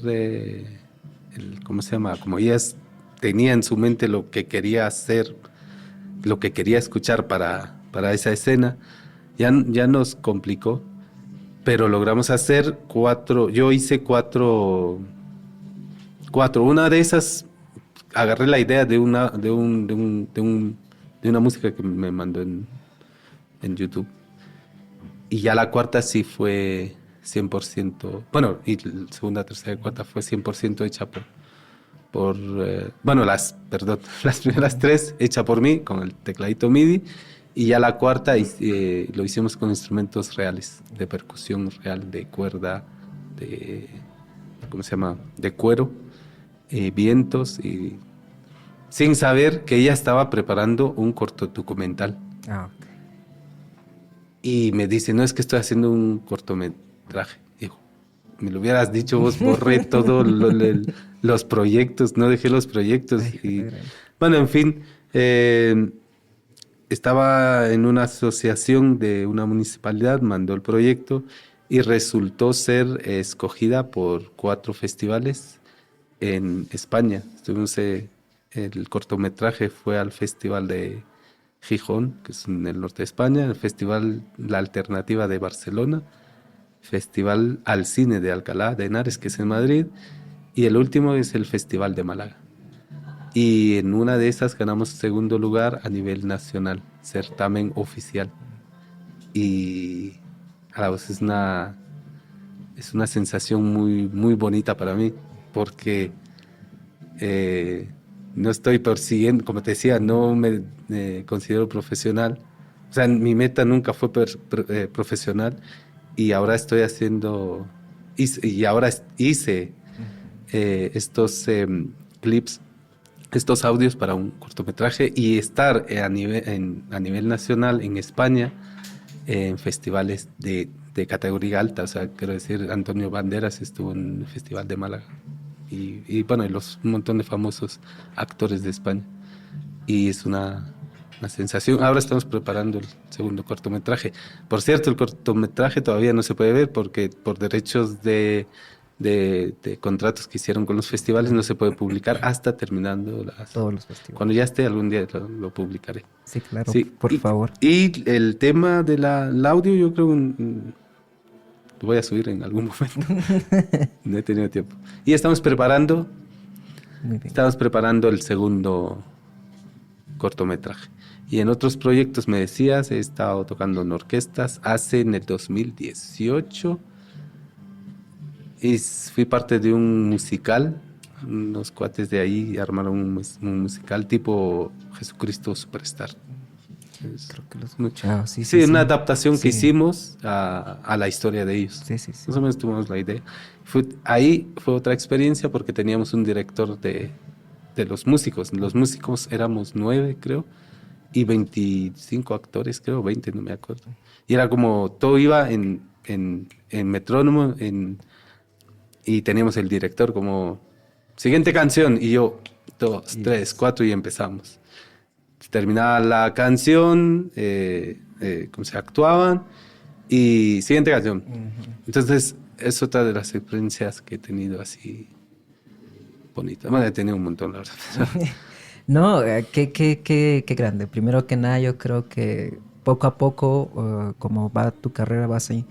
¿cómo se llama? Como ellas tenía en su mente lo que quería hacer, lo que quería escuchar para esa escena, ya nos complicó, pero logramos hacer yo hice cuatro. Una de esas, agarré la idea de una música que me mandó en YouTube. Y ya la cuarta sí fue 100%, bueno, y la segunda, tercera y cuarta fue 100% hecha bueno, perdón, las primeras tres hecha por mí con el tecladito MIDI, y ya la cuarta lo hicimos con instrumentos reales, de percusión real, de cuerda, ¿cómo se llama? De cuero, vientos, y sin saber que ella estaba preparando un corto documental.
Ah, ok.
Y me dice: no, es que estoy haciendo un cortometraje. Dijo: me lo hubieras dicho vos, borré todos los proyectos, no dejé los proyectos.
Ay,
Y
caray.
bueno, en fin, estaba en una asociación de una municipalidad, mandó el proyecto y resultó ser escogida por 4 festivales en España. El cortometraje fue al Festival de Gijón, que es en el norte de España, el Festival La Alternativa de Barcelona, Festival al Cine de Alcalá de Henares, que es en Madrid, y el último es el Festival de Málaga. Y en una de esas ganamos segundo lugar a nivel nacional, certamen oficial. Y a la vez es una sensación muy, muy bonita para mí, porque no estoy persiguiendo, como te decía, no me considero profesional. O sea, mi meta nunca fue profesional, y ahora estoy hice estos clips, estos audios para un cortometraje, y estar a nivel nacional en España en festivales de categoría alta. O sea, quiero decir, Antonio Banderas estuvo en el Festival de Málaga y bueno, y un montón de famosos actores de España. Y es una sensación. Ahora estamos preparando el segundo cortometraje. Por cierto, el cortometraje todavía no se puede ver porque por derechos de contratos que hicieron con los festivales no se puede publicar hasta terminando
Todos los festivales.
Cuando ya esté, algún día lo publicaré.
Sí, claro,
Sí,
por favor.
Y el tema del audio, yo creo lo voy a subir en algún momento. No he tenido tiempo. Y estamos preparando el segundo cortometraje. Y en otros proyectos, me decías, he estado tocando en orquestas en el 2018. Y fui parte de un musical. Unos cuates de ahí armaron un musical tipo Jesucristo Superstar.
Creo que lo he escuchado.
Sí, una adaptación que hicimos a la historia de ellos.
Sí.
Más o menos tuvimos la idea. Ahí fue otra experiencia porque teníamos un director de los músicos. Los músicos éramos 9, creo, y 25 actores, creo, 20, no me acuerdo. Y era como, todo iba en metrónomo, y teníamos el director como, siguiente canción, y yo, 2, 3, 4, y empezamos. Terminaba la canción, como se actuaban, y siguiente canción. Entonces, es otra de las experiencias que he tenido así bonitas. Bueno, he tenido un montón, la verdad.
No, qué grande. Primero que nada, yo creo que poco a poco, como va tu carrera, vas ahí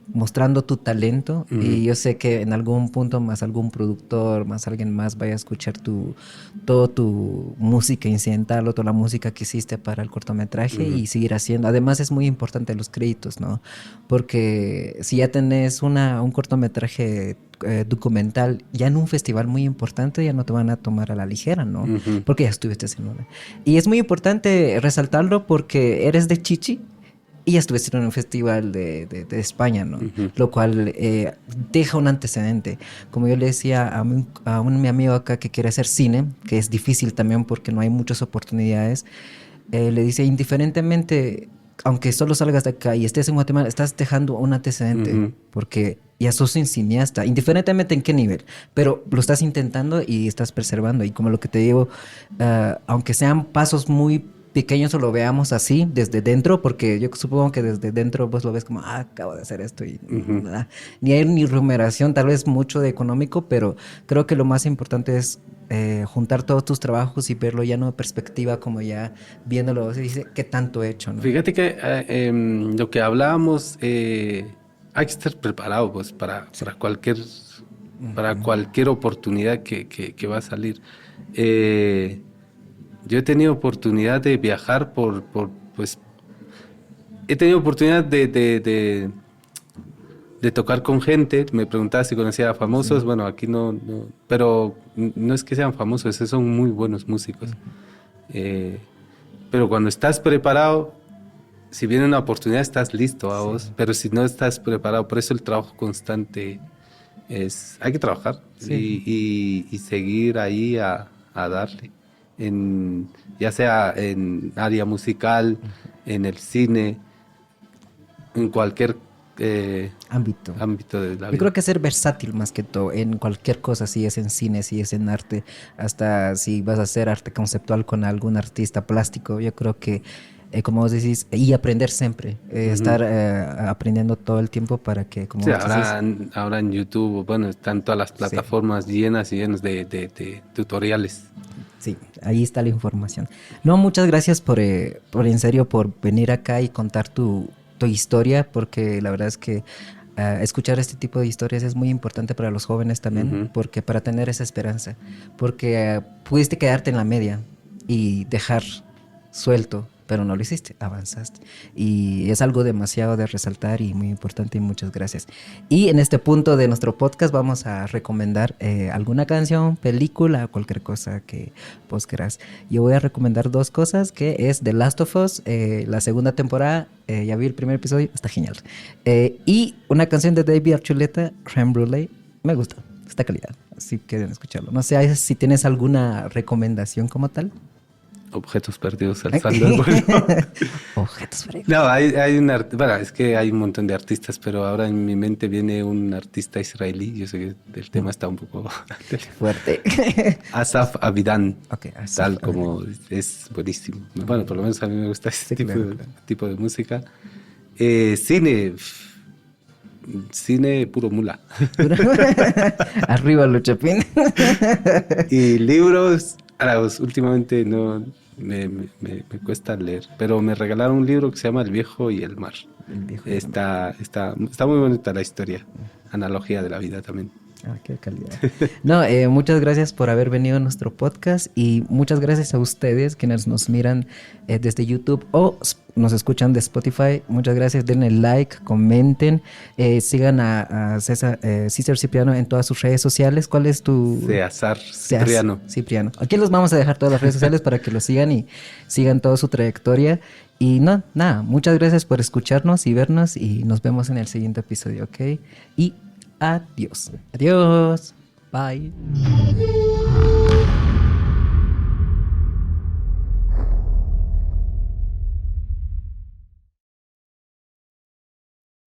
mostrando tu talento. Y yo sé que en algún punto más algún productor, más alguien más vaya a escuchar toda tu música incidental o toda la música que hiciste para el cortometraje y seguir haciendo. Además es muy importante los créditos, ¿no? Porque si ya tenés un cortometraje documental ya en un festival muy importante, ya no te van a tomar a la ligera, ¿no? Porque ya estuviste haciendo una. Y es muy importante resaltarlo porque eres de Chichi y ya estuviste en un festival de España, ¿no? Lo cual deja un antecedente. Como yo le decía a mi amigo acá que quiere hacer cine, que es difícil también porque no hay muchas oportunidades, le dice, indiferentemente, aunque solo salgas de acá y estés en Guatemala, estás dejando un antecedente, porque ya sos un cineasta, indiferentemente en qué nivel, pero lo estás intentando y estás preservando. Y como lo que te digo, aunque sean pasos muy pequeños o lo veamos así desde dentro, porque yo supongo que desde dentro vos lo ves como, acabo de hacer esto y ni hay ni remuneración, tal vez mucho de económico, pero creo que lo más importante es juntar todos tus trabajos y verlo ya no de perspectiva, como ya viéndolo, se dice, ¿qué tanto he hecho? ¿No?
Fíjate que lo que hablábamos, hay que estar preparado pues, para cualquier oportunidad que va a salir. Yo he tenido oportunidad de viajar pues, he tenido oportunidad de tocar con gente. Me preguntaba si conocía a famosos. Bueno, aquí no, pero no es que sean famosos, son muy buenos músicos. Pero cuando estás preparado, si viene una oportunidad, estás listo a vos. Pero si no estás preparado, por eso el trabajo constante hay que trabajar y seguir ahí a darle. Ya sea en área musical, en el cine, en cualquier ámbito de la vida.
Yo creo que ser versátil más que todo en cualquier cosa, si es en cine, si es en arte, hasta si vas a hacer arte conceptual con algún artista plástico. Yo creo que como vos decís, y aprender siempre, estar aprendiendo todo el tiempo para que, como vos decís,
ahora en YouTube, bueno, están todas las plataformas llenas y llenas de tutoriales.
Sí, ahí está la información. No, muchas gracias por en serio, por venir acá y contar tu historia, porque la verdad es que escuchar este tipo de historias es muy importante para los jóvenes también, porque para tener esa esperanza, porque pudiste quedarte en la media y dejar suelto, pero no lo hiciste, avanzaste. Y es algo demasiado de resaltar y muy importante, y muchas gracias. Y en este punto de nuestro podcast vamos a recomendar alguna canción, película, cualquier cosa que vos querás. Yo voy a recomendar 2 cosas, que es The Last of Us, la segunda temporada, ya vi el primer episodio, está genial. Y una canción de David Archuleta, Crème Brûlée, me gusta, está calidad, así que deben escucharlo. No sé si tienes alguna recomendación como tal.
Objetos perdidos alzando el vuelo.
Objetos perdidos.
No, bueno, es que hay un montón de artistas, pero ahora en mi mente viene un artista israelí. Yo sé que el tema está un poco
fuerte.
Asaf Avidan,
Okay, Asaf
tal
Avidan.
como es buenísimo. Bueno, por lo menos a mí me gusta ese tipo de música. Cine puro mula.
Arriba, Luchapín.
Y libros, últimamente no me cuesta leer, pero me regalaron un libro que se llama El viejo y el mar.
El viejo.
Está muy bonita la historia, analogía de la vida también.
Ah, qué calidad. No, muchas gracias por haber venido a nuestro podcast y muchas gracias a ustedes quienes nos miran desde YouTube o nos escuchan de Spotify. Muchas gracias, denle like, comenten, sigan a César Cipriano en todas sus redes sociales. ¿Cuál es tu...?
César Cipriano.
Cipriano. Aquí los vamos a dejar todas las redes sociales para que lo sigan y sigan toda su trayectoria. Y nada, muchas gracias por escucharnos y vernos y nos vemos en el siguiente episodio, ¿ok? Y adiós. Adiós. Bye.